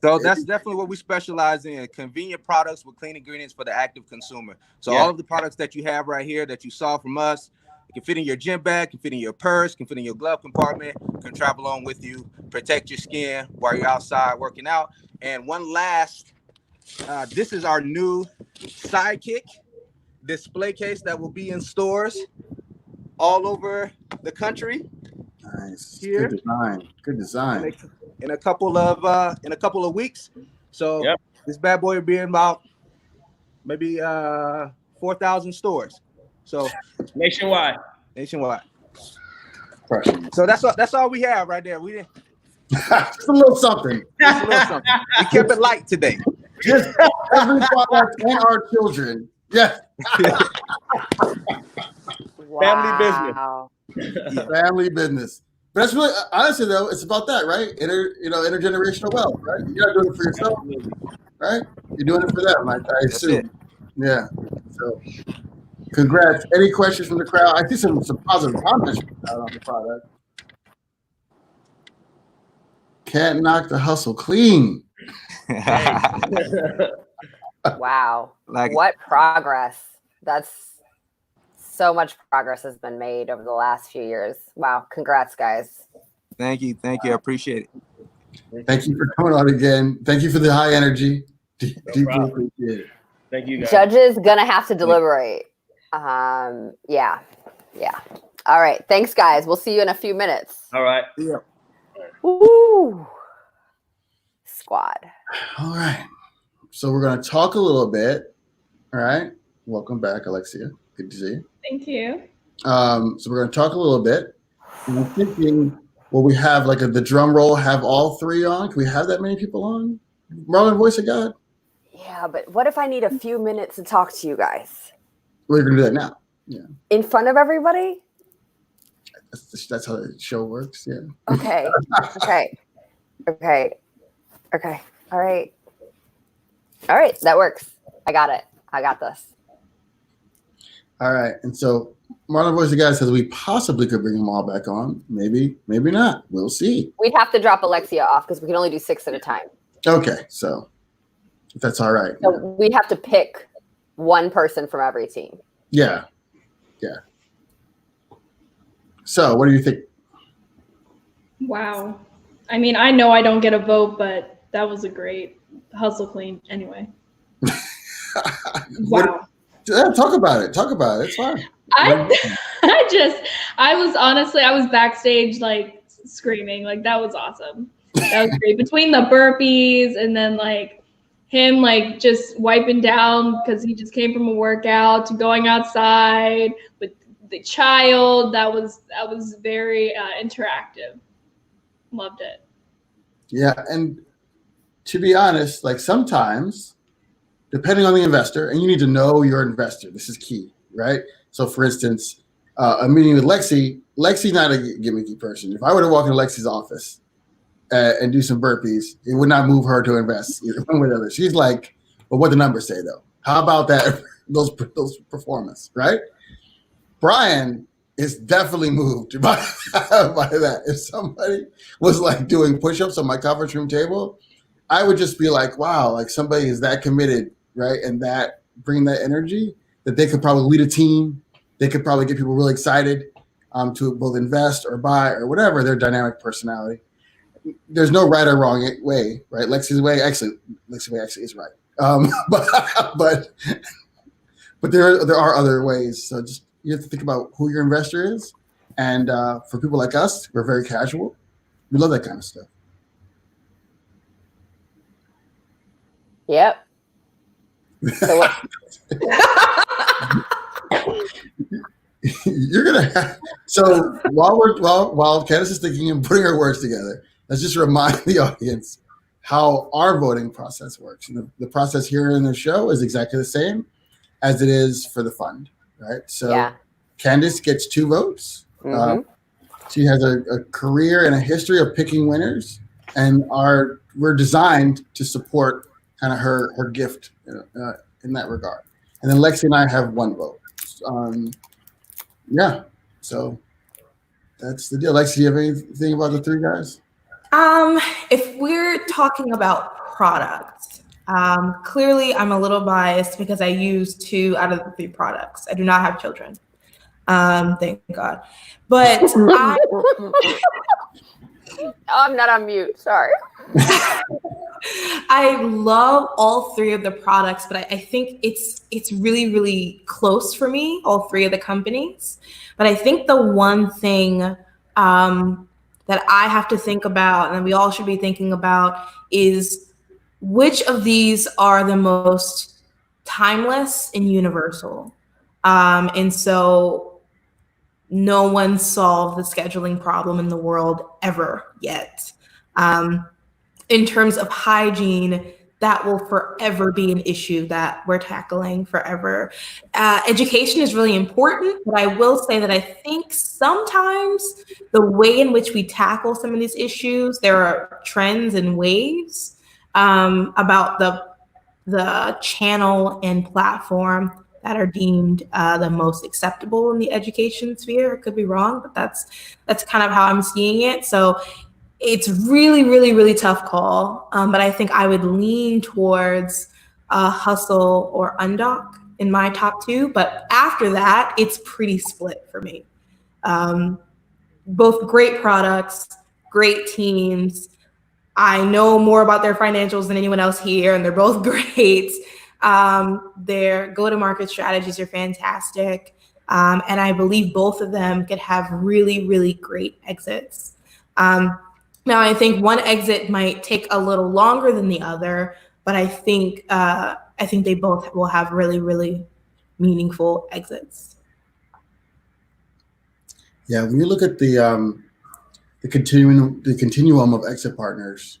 So that's definitely what we specialize in: convenient products with clean ingredients for the active consumer. So all of the products that you have right here that you saw from us, it can fit in your gym bag, can fit in your purse, can fit in your glove compartment, can travel on with you, protect your skin while you're outside working out. And one last, this is our new Sidekick display case that will be in stores all over the country. Nice. Here. Good design. Good design. In a couple of weeks. So this bad boy will be in about maybe 4,000 stores. So nationwide. So that's all we have right there. We didn't. Just a little something. Just a little something. We kept it light today. Just every product and our children. Yes. Wow. Family business. Family business. But that's really, honestly though, it's about that, right? Intergenerational wealth, right? You're not doing it for yourself, right? You're doing it for them, I assume. Yeah. So, congrats. Any questions from the crowd? I see some positive comments on the product. Can't knock the hustle clean. Wow. What progress. That's so much progress has been made over the last few years. Wow. Congrats, guys. Thank you. I appreciate it. Thank you for coming on again. Thank you for the high energy. Deeply appreciate it. Thank you, guys. Judges gonna have to deliberate. Yeah. All right. Thanks, guys. We'll see you in a few minutes. All right. Yeah. Woo. Squad. All right. So we're going to talk a little bit. All right. Welcome back, Alexia. Good to see you. Thank you. So we're going to talk a little bit. And I'm thinking, will we have like the drum roll, have all three on? Can we have that many people on? Marlon, voice of God? Yeah, but what if I need a few minutes to talk to you guys? We're going to do that now. Yeah. In front of everybody? That's how the show works. Yeah. Okay. Okay. All right. That works. I got it. I got this. All right. And so Marlon Voice the guy says we possibly could bring them all back on. Maybe not. We'll see. We'd have to drop Alexia off because we can only do 6 at a time. Okay. So if that's all right. So we'd have to pick one person from every team. Yeah. So what do you think? Wow. I mean, I know I don't get a vote, but that was a great HustleClean anyway. Wow. Talk about it. It's fine. I was backstage like screaming. Like that was awesome. That was great. Between the burpees and then like him like just wiping down because he just came from a workout to going outside with the child. That was very interactive. Loved it. Yeah, and to be honest, like sometimes, depending on the investor, and you need to know your investor. This is key, right? So, for instance, a meeting with Lexi's not a gimmicky person. If I were to walk into Lexi's office and do some burpees, it would not move her to invest either one way or the other. She's like, well, what the numbers say though? How about that? those performance, right? Brian is definitely moved by that. If somebody was like doing push-ups on my conference room table, I would just be like, wow, like somebody is that committed, right? And that bring that energy that they could probably lead a team. They could probably get people really excited to both invest or buy or whatever their dynamic personality. There's no right or wrong way, right? Lexi's way actually is right. But there are other ways. So just you have to think about who your investor is. And for people like us, we're very casual. We love that kind of stuff. Yep. So what? You're gonna have, so while Candice is thinking and putting her words together, let's just remind the audience how our voting process works. And the process here in the show is exactly the same as it is for the fund, right? So Candice gets 2 votes. Mm-hmm. She has a career and a history of picking winners, and we're designed to support kind of her gift in that regard. And then Lexi and I have 1 vote. So that's the deal. Lexi, do you have anything about the 3 guys? If we're talking about products, clearly I'm a little biased because I use 2 out of the 3 products. I do not have children. Thank God. But I'm not on mute. Sorry. I love all 3 of the products, but I think it's really, really close for me, all 3 of the companies. But I think the one thing that I have to think about, and we all should be thinking about, is which of these are the most timeless and universal. And so no one solved the scheduling problem in the world ever yet. In terms of hygiene, that will forever be an issue that we're tackling forever. Education is really important, but I will say that I think sometimes the way in which we tackle some of these issues, there are trends and waves about the channel and platform that are deemed the most acceptable in the education sphere. I could be wrong, but that's kind of how I'm seeing it. So it's really, really, really tough call. But I think I would lean towards Hustle or Undock in my top 2. But after that, it's pretty split for me. Both great products, great teams. I know more about their financials than anyone else here, and they're both great. Their go-to-market strategies are fantastic. And I believe both of them could have really, really great exits. Now, I think one exit might take a little longer than the other, but I think they both will have really, really meaningful exits. Yeah, when you look at the continuum of exit partners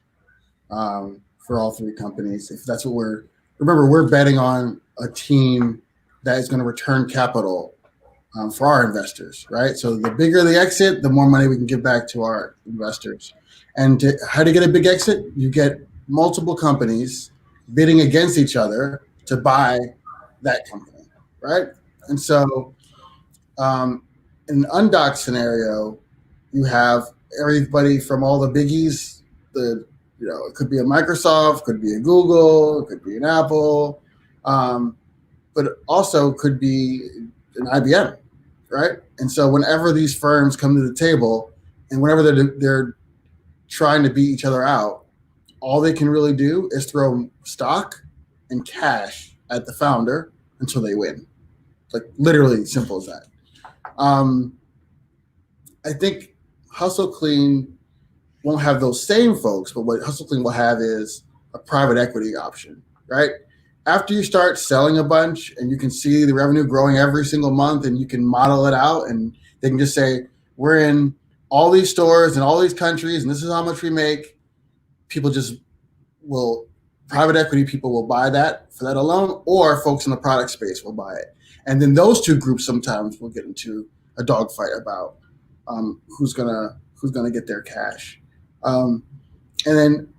for all 3 companies, if that's what we're betting on a team that is going to return capital for our investors, right? So the bigger the exit, the more money we can give back to our investors. And how to get a big exit? You get multiple companies bidding against each other to buy that company, right? And so in an Undock scenario, you have everybody from all the biggies. It could be a Microsoft, could be a Google, it could be an Apple, but also could be an IBM, right? And so whenever these firms come to the table, and whenever they're trying to beat each other out, all they can really do is throw stock and cash at the founder until they win. Like literally simple as that. I think HustleClean won't have those same folks, but what HustleClean will have is a private equity option, right? After you start selling a bunch and you can see the revenue growing every single month and you can model it out and they can just say, we're in all these stores in all these countries and this is how much we make, private equity people will buy that for that alone, or folks in the product space will buy it. And then those two groups sometimes will get into a dogfight about who's gonna get their cash. And then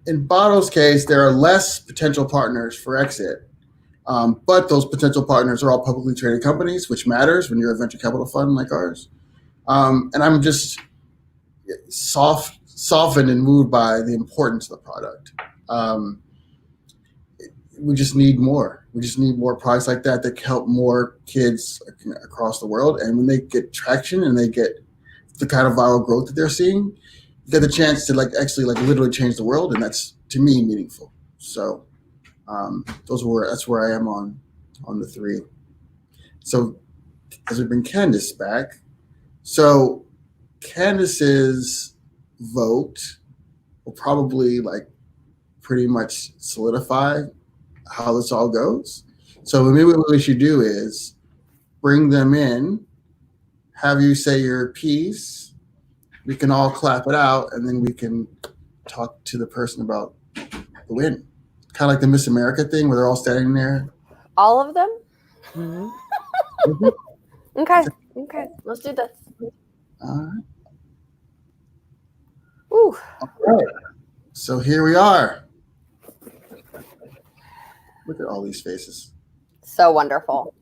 in Bottle's case, there are less potential partners for exit, but those potential partners are all publicly traded companies, which matters when you're a venture capital fund like ours. And I'm just softened and moved by the importance of the product. We just need more. We just need more products like that can help more kids across the world. And when they get traction and they get the kind of viral growth that they're seeing, you get the chance to literally change the world, and that's to me meaningful. So that's where I am on the three. So as we bring Candice back, so Candice's vote will probably pretty much solidify how this all goes. So maybe what we should do is bring them in, have you say your piece, we can all clap it out, and then we can talk to the person about the win. Kind of like the Miss America thing where they're all standing there. All of them? Mm-hmm. Okay, let's do this. All right. Ooh. All right. So here we are. Look at all these faces. So wonderful.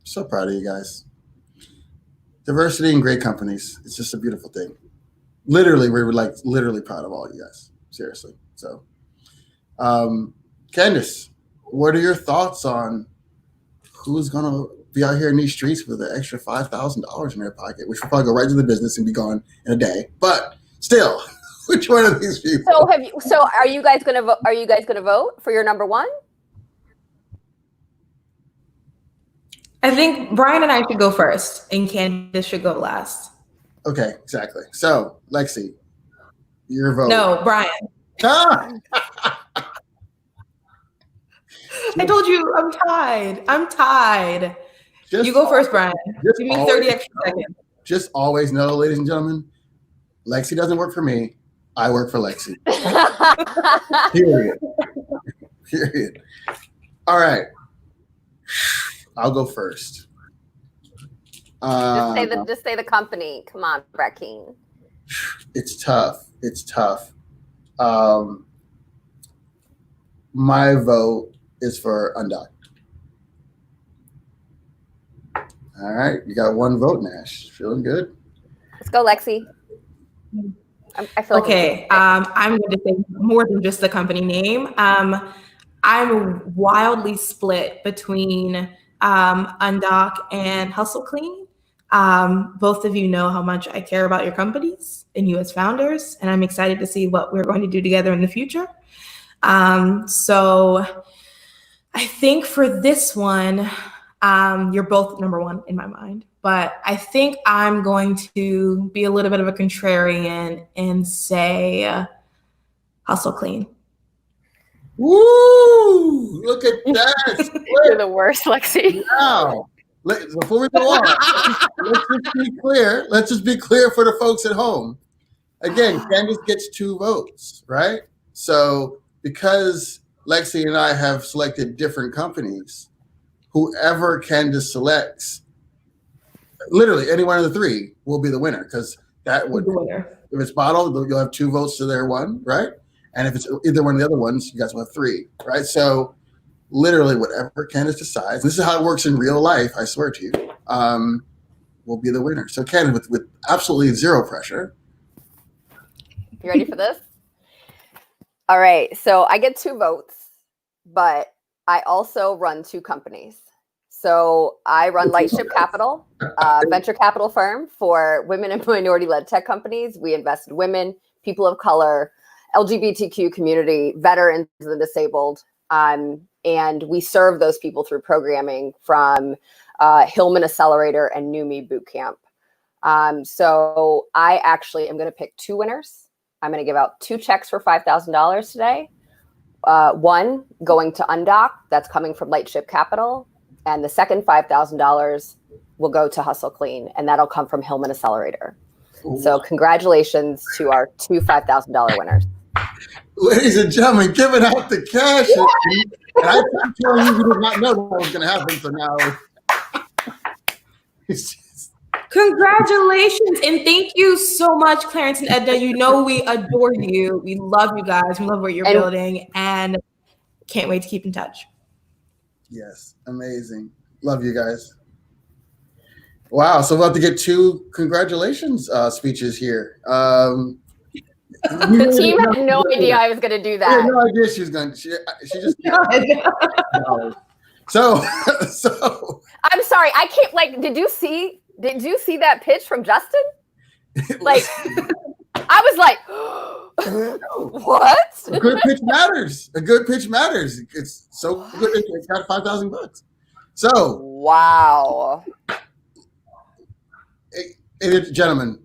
So proud of you guys. Diversity in great companies. It's just a beautiful thing. Literally, we're literally proud of all you guys. Seriously. So, Candice, what are your thoughts on who's going to be out here in these streets with an extra $5,000 in their pocket, which will probably go right to the business and be gone in a day. But still, which one of these people? So are you guys going to vote? Are you guys going to vote for your number one? I think Brian and I should go first, and Candice should go last. Okay, exactly. So, Lexi, your vote. No, Brian. Ah! I told you I'm tied. You go first, Brian. Give me 30 extra seconds. Just always know, ladies and gentlemen, Lexi doesn't work for me. I work for Lexi. Period. Period. All right. I'll go first. Just say the company. Come on, Brackeen. It's tough. My vote is for Undock. All right, you got one vote, Nash. Feeling good? Let's go, Lexi. I feel okay. I'm going to say more than just the company name. I'm wildly split between Undock and HustleClean. Both of you know how much I care about your companies and you as founders, and I'm excited to see what we're going to do together in the future. So I think for this one, you're both number one in my mind, but I think I'm going to be a little bit of a contrarian and say HustleClean. Woo! Look at that. You're the worst, Lexi. Wow. Before we go on, let's just be clear for the folks at home. Again, Candice gets 2 votes, right? So because Lexi and I have selected different companies, whoever Candice selects, literally any one of the 3 will be the winner, because that would If it's Boddle, you'll have 2 votes to their 1, right? And if it's either one of the other ones, you guys will have 3, right? So literally whatever Candice decides, this is how it works in real life, I swear to you, will be the winner. So Candice, with absolutely zero pressure. You ready for this? All right. So I get 2 votes, but I also run 2 companies. So I run Lightship Capital, a venture capital firm for women and minority-led tech companies. We invest in women, people of color, LGBTQ community, veterans, and disabled. And we serve those people through programming from Hillman Accelerator and New Me Bootcamp. So I actually am going to pick 2 winners. I'm going to give out 2 checks for $5,000 today. One going to Undock, that's coming from Lightship Capital. And the second $5,000 will go to HustleClean, and that'll come from Hillman Accelerator. Ooh. So congratulations to our 2 $5,000 winners. Ladies and gentlemen, giving out the cash. And I'm telling you, we did not know what was going to happen. So now it's just... Congratulations. And thank you so much, Clarence and Edna. You know we adore you. We love you guys. We love what you're building. And can't wait to keep in touch. Yes, amazing. Love you guys. Wow, so we'll have to get 2 congratulations speeches here. The team had no idea I was going to do that. I had no idea she was going to. She just. So. I'm sorry. I can't. Like, did you see that pitch from Justin? Like, I was like, what? A good pitch matters. A good pitch matters. It's so good. It's got $5,000. So. Wow. Hey, gentlemen,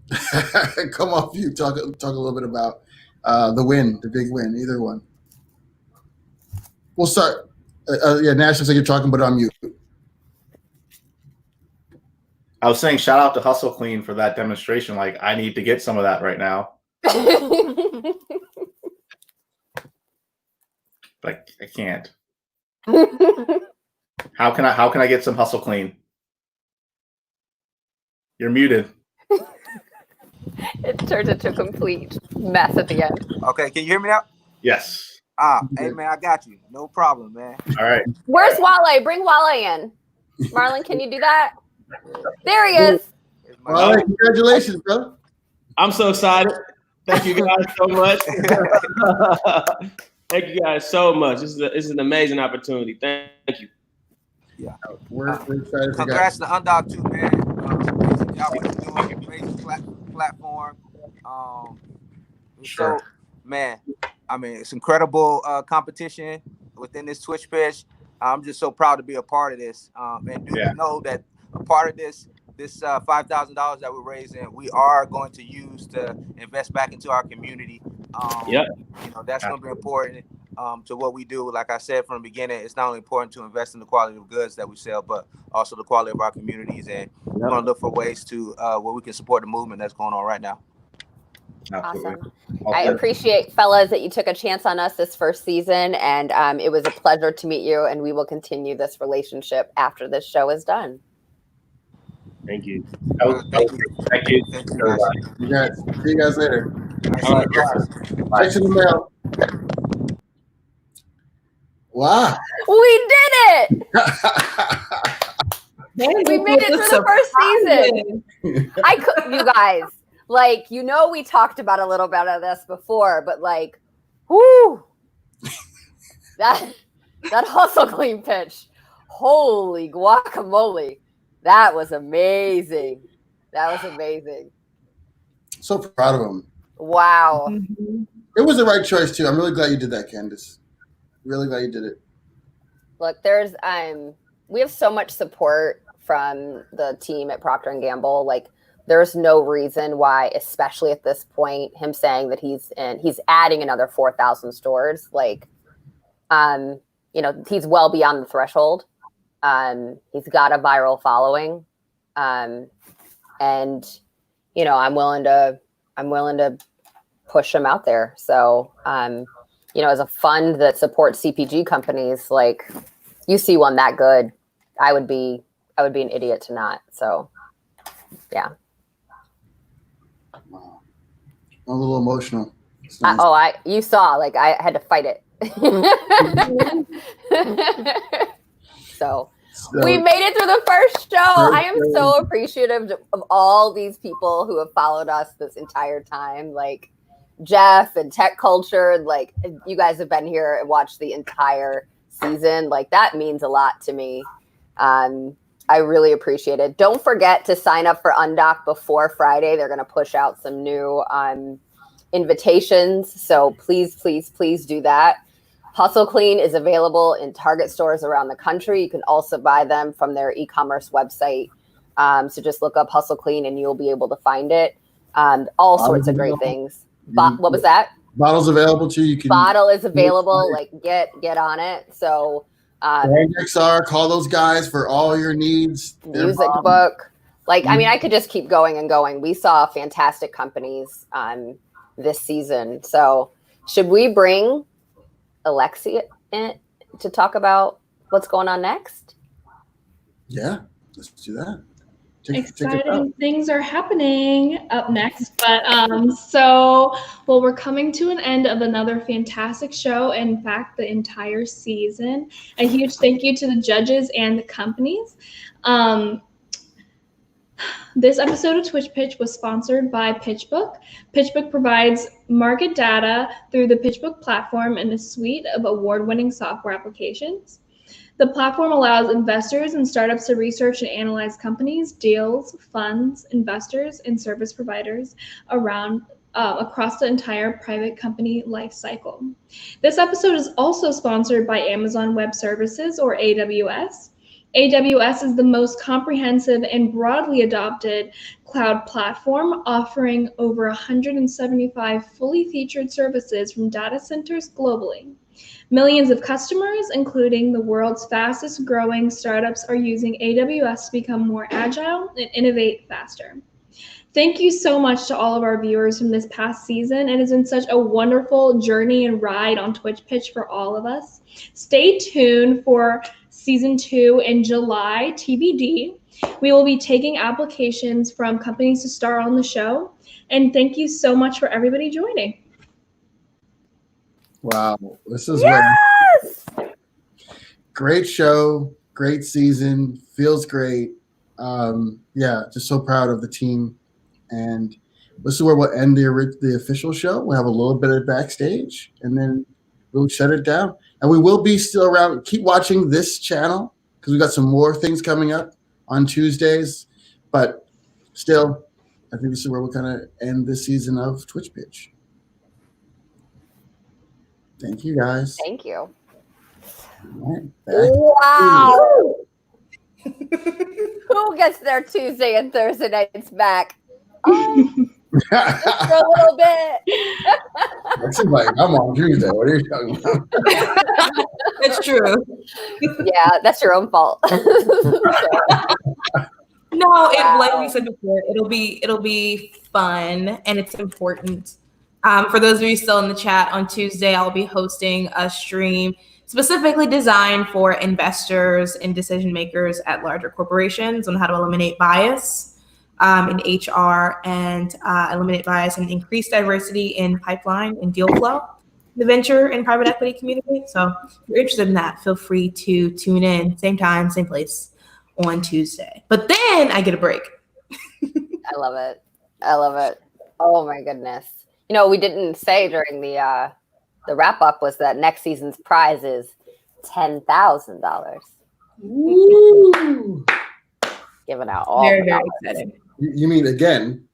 come off you. Talk a little bit about the win, the big win, either one. We'll start. Nash, looks like you're talking, but on mute. I was saying shout out to HustleClean for that demonstration. Like, I need to get some of that right now. Like, I can't. How can I get some HustleClean? You're muted. It turned into a complete mess at the end. Okay, can you hear me now? Yes. Hey man, I got you. No problem, man. All right. Where's Wale? Bring Wale in. Marlon, can you do that? There he is. Wale, congratulations, brother. I'm so excited. Thank you guys so much. Thank you guys so much. This is an amazing opportunity. Thank you. Yeah, we're excited. Congrats to Undock too, man. Amazing platform. Sure. So, man, I mean, it's incredible competition within this TwitchPitch. I'm just so proud to be a part of this, and know that a part of this $5,000 that we're raising, we are going to use to invest back into our community. You know, that's going to be important to what we do. Like I said from the beginning, it's not only important to invest in the quality of goods that we sell, but also the quality of our communities. And we're going to look for ways to where we can support the movement that's going on right now. Awesome. I appreciate, fellas, that you took a chance on us this first season, and it was a pleasure to meet you, and we will continue this relationship after this show is done. Thank you. Thank you. You guys. See you guys later. All right. Thanks in the mail. Wow. We did it. We made it through the first season. You guys, like, you know, we talked about a little bit of this before, but like, whoo, that HustleClean pitch, holy guacamole. That was amazing. So proud of him. Wow. Mm-hmm. It was the right choice too. I'm really glad you did that, Candice. Really glad you did it. Look, there's we have so much support from the team at Procter & Gamble. Like, there's no reason why, especially at this point, him saying that he's adding another 4,000 stores. Like, you know, he's well beyond the threshold. He's got a viral following. And, you know, I'm willing to push him out there. So, you know, as a fund that supports CPG companies, like, you see one that good, I would be an idiot to not. So, yeah. Wow. a little emotional. Nice. You saw, like, I had to fight it. So we made it through the first show. I am so appreciative of all these people who have followed us this entire time. Like Jeff and Tech Culture, like you guys have been here and watched the entire season. Like that means a lot to me. I really appreciate it. Don't forget to sign up for Undock before Friday. They're going to push out some new invitations. So please, please, please do that. HustleClean is available in Target stores around the country. You can also buy them from their e-commerce website. So just look up HustleClean and you'll be able to find it. All sorts of great things. What was that? Bottle's available too. You can. Bottle is available. Like get on it. So XR, call those guys for all your needs. Music book. Like, I mean, I could just keep going and going. We saw fantastic companies this season. So should we bring Alexis in to talk about what's going on next? Yeah, let's do that. Exciting things are happening up next, but we're coming to an end of another fantastic show. In fact, the entire season. A huge thank you to the judges and the companies. This episode of TwitchPitch was sponsored by PitchBook. PitchBook provides market data through the PitchBook platform and a suite of award-winning software applications. The platform allows investors and startups to research and analyze companies, deals, funds, investors, and service providers across the entire private company life cycle. This episode is also sponsored by Amazon Web Services, or AWS. AWS is the most comprehensive and broadly adopted cloud platform, offering over 175 fully featured services from data centers globally. Millions of customers, including the world's fastest growing startups, are using AWS to become more agile and innovate faster. Thank you so much to all of our viewers from this past season. It has been such a wonderful journey and ride on TwitchPitch for all of us. Stay tuned for Season 2 in July, TBD. We will be taking applications from companies to star on the show. And thank you so much for everybody joining. Wow, this is great show, great season, feels great. Just so proud of the team. And this is where we'll end the official show. We'll have a little bit of backstage, and then we'll shut it down. And we will be still around. Keep watching this channel because we got some more things coming up on Tuesdays. But still, I think this is where we're going to end this season of TwitchPitch. Thank you, guys. Thank you. Right, wow. Who gets their Tuesday and Thursday nights back? Just for a little bit. That's like, I'm on Tuesday. What are you talking about? It's true. Yeah, that's your own fault. No, like we said before, it'll be fun and it's important. For those of you still in the chat, on Tuesday, I'll be hosting a stream specifically designed for investors and decision makers at larger corporations on how to eliminate bias in HR and eliminate bias and increase diversity in pipeline and deal flow in the venture and private equity community. So if you're interested in that, feel free to tune in, same time, same place on Tuesday. But then I get a break. I love it. Oh my goodness. You know, we didn't say during the wrap up was that next season's prize is $10,000. Woo! Giving out all very exciting. You mean again?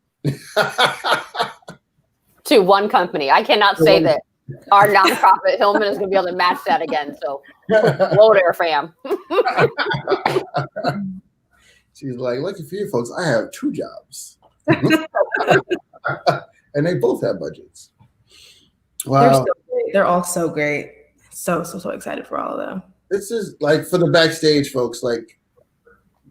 To one company. I cannot say that our nonprofit Hillman is going to be able to match that again. So, whoa there, fam. She's like, lucky for you folks, I have 2 jobs. And they both have budgets. Wow. They're all so great. So excited for all of them. This is like for the backstage folks, like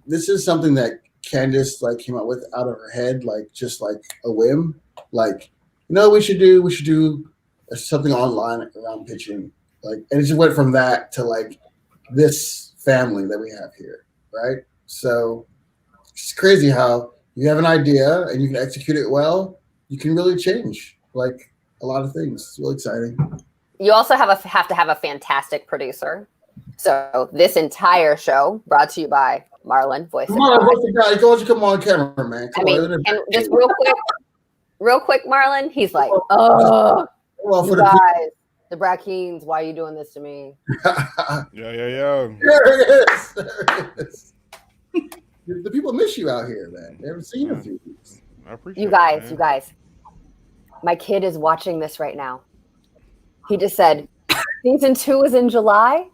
this is something that Candice like came up with out of her head, like just like a whim. Like, you know what we should do something online around pitching. Like, and it just went from that to like this family that we have here, right? So it's crazy how you have an idea and you can execute it well, you can really change like a lot of things. It's really exciting. You also have to have a fantastic producer. So this entire show brought to you by Marlon, voice. Come on, what's the guy? Don't you come on camera, man? Come on. And just real quick, Marlon. He's like, oh, you guys, the Brackeens, why are you doing this to me? Yeah. There it is. The people miss you out here, man. They haven't seen you in a few weeks. I appreciate you guys. My kid is watching this right now. He just said, season 2 is in July.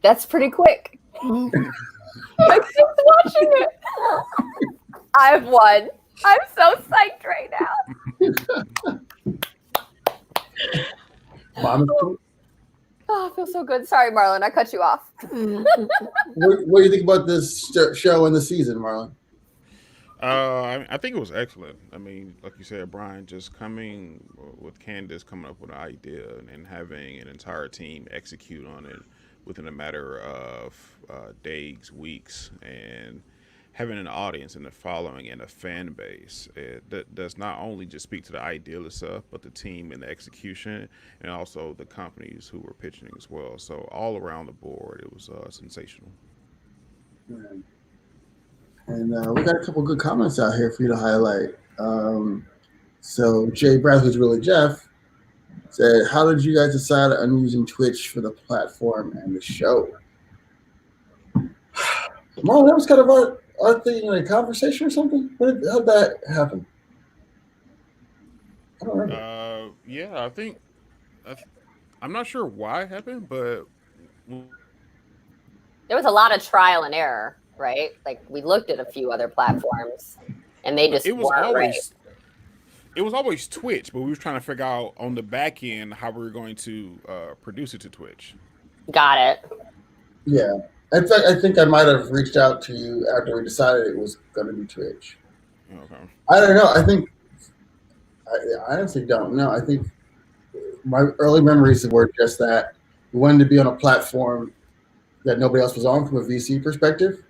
That's pretty quick. My kid's watching it. I've won. I'm so psyched right now. Oh, I feel so good. Sorry, Marlon, I cut you off. What do you think about this show and the season, Marlon? I think it was excellent. I mean, like you said, Brian, just coming with Candice, coming up with an idea and having an entire team execute on it within a matter of days, weeks, and having an audience and a following and a fan base. That does not only just speak to the ideal itself, but the team and the execution, and also the companies who were pitching as well. So all around the board, it was sensational. Right. And we got a couple good comments out here for you to highlight. So Jay Bradley's Really Jeff said, how did you guys decide on using Twitch for the platform and the show? Marlon, that was kind of our thing in a conversation or something? How'd that happen? I don't remember. Yeah, I think I'm not sure why it happened, but there was a lot of trial and error, right? Like we looked at a few other platforms, and they just weren't right. It was always Twitch, but we were trying to figure out on the back end how we were going to produce it to Twitch. Got it. Yeah. In fact, I think I might have reached out to you after we decided it was going to be Twitch. Okay. I don't know. I think I honestly don't know. I think my early memories were just that we wanted to be on a platform that nobody else was on from a VC perspective,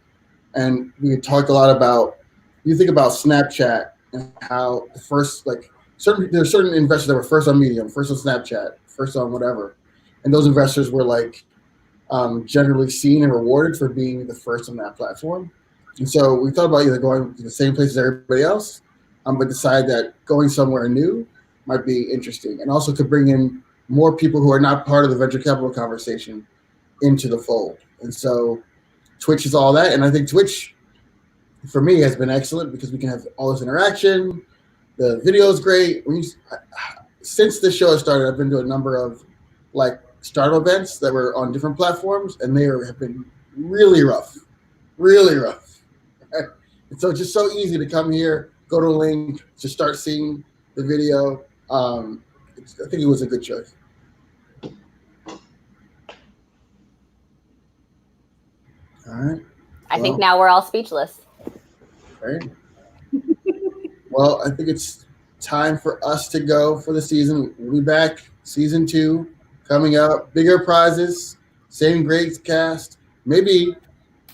and we talked a lot about. You think about Snapchat and how the first there's certain investors that were first on Medium, first on Snapchat, first on whatever, and those investors were like. Generally seen and rewarded for being the first on that platform. And so we thought about either going to the same place as everybody else, but decided that going somewhere new might be interesting and also could bring in more people who are not part of the venture capital conversation into the fold. And so Twitch is all that. And I think Twitch, for me, has been excellent because we can have all this interaction. The video is great. Since the show has started, I've been to a number of startup events that were on different platforms, and they have been really rough. Right? And so it's just so easy to come here, go to a link, to start seeing the video. I think it was a good choice. All right. I think now we're all speechless. Right. Well, I think it's time for us to go for the season. We'll be back, season 2. Coming up, bigger prizes, same great cast. Maybe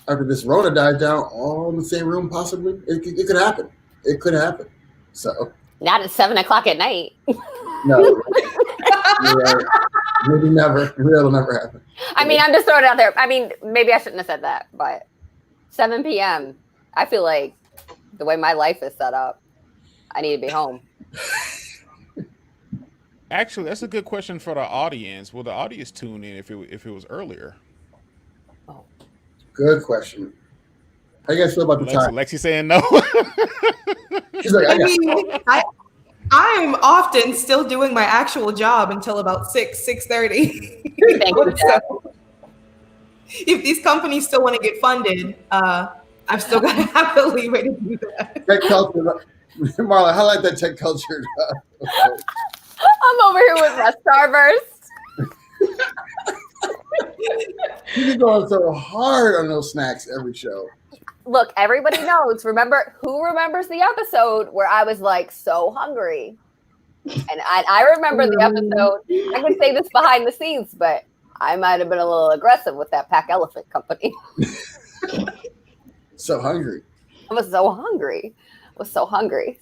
after this Rona dies down, all in the same room, possibly. It could happen. It could happen. So not at 7:00 at night. No. Right. Maybe never. It'll never happen. I mean, I'm just throwing it out there. I mean, maybe I shouldn't have said that, but 7 p.m. I feel like the way my life is set up, I need to be home. Actually, that's a good question for the audience. Will the audience tune in if it was earlier? Oh, good question. How you guys feel about the time? Alexis saying no. She's like, I'm often still doing my actual job until about 6:30. Thank you, Jeff. If these companies still want to get funded, I've still got to have the leeway to do that. Tech culture, Marla, highlight that tech culture. I'm over here with my Starburst. You're going so hard on those snacks every show. Look, everybody knows. Who remembers the episode where I was like so hungry? And I remember the episode. I can say this behind the scenes, but I might have been a little aggressive with that Pack Elephant company. So hungry. I was so hungry.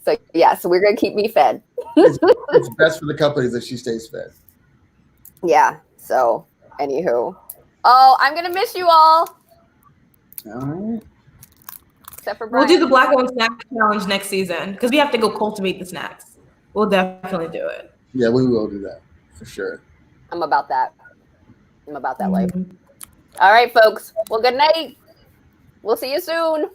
So yeah, so we're gonna keep me fed. it's best for the companies that she stays fed. Yeah. So, anywho. Oh, I'm going to miss you all. All right. Except for Brian. We'll do the Black Owned Snack Challenge next season because we have to go cultivate the snacks. We'll definitely do it. Yeah, we will do that for sure. I'm about that. I'm about that life. All right, folks. Well, good night. We'll see you soon.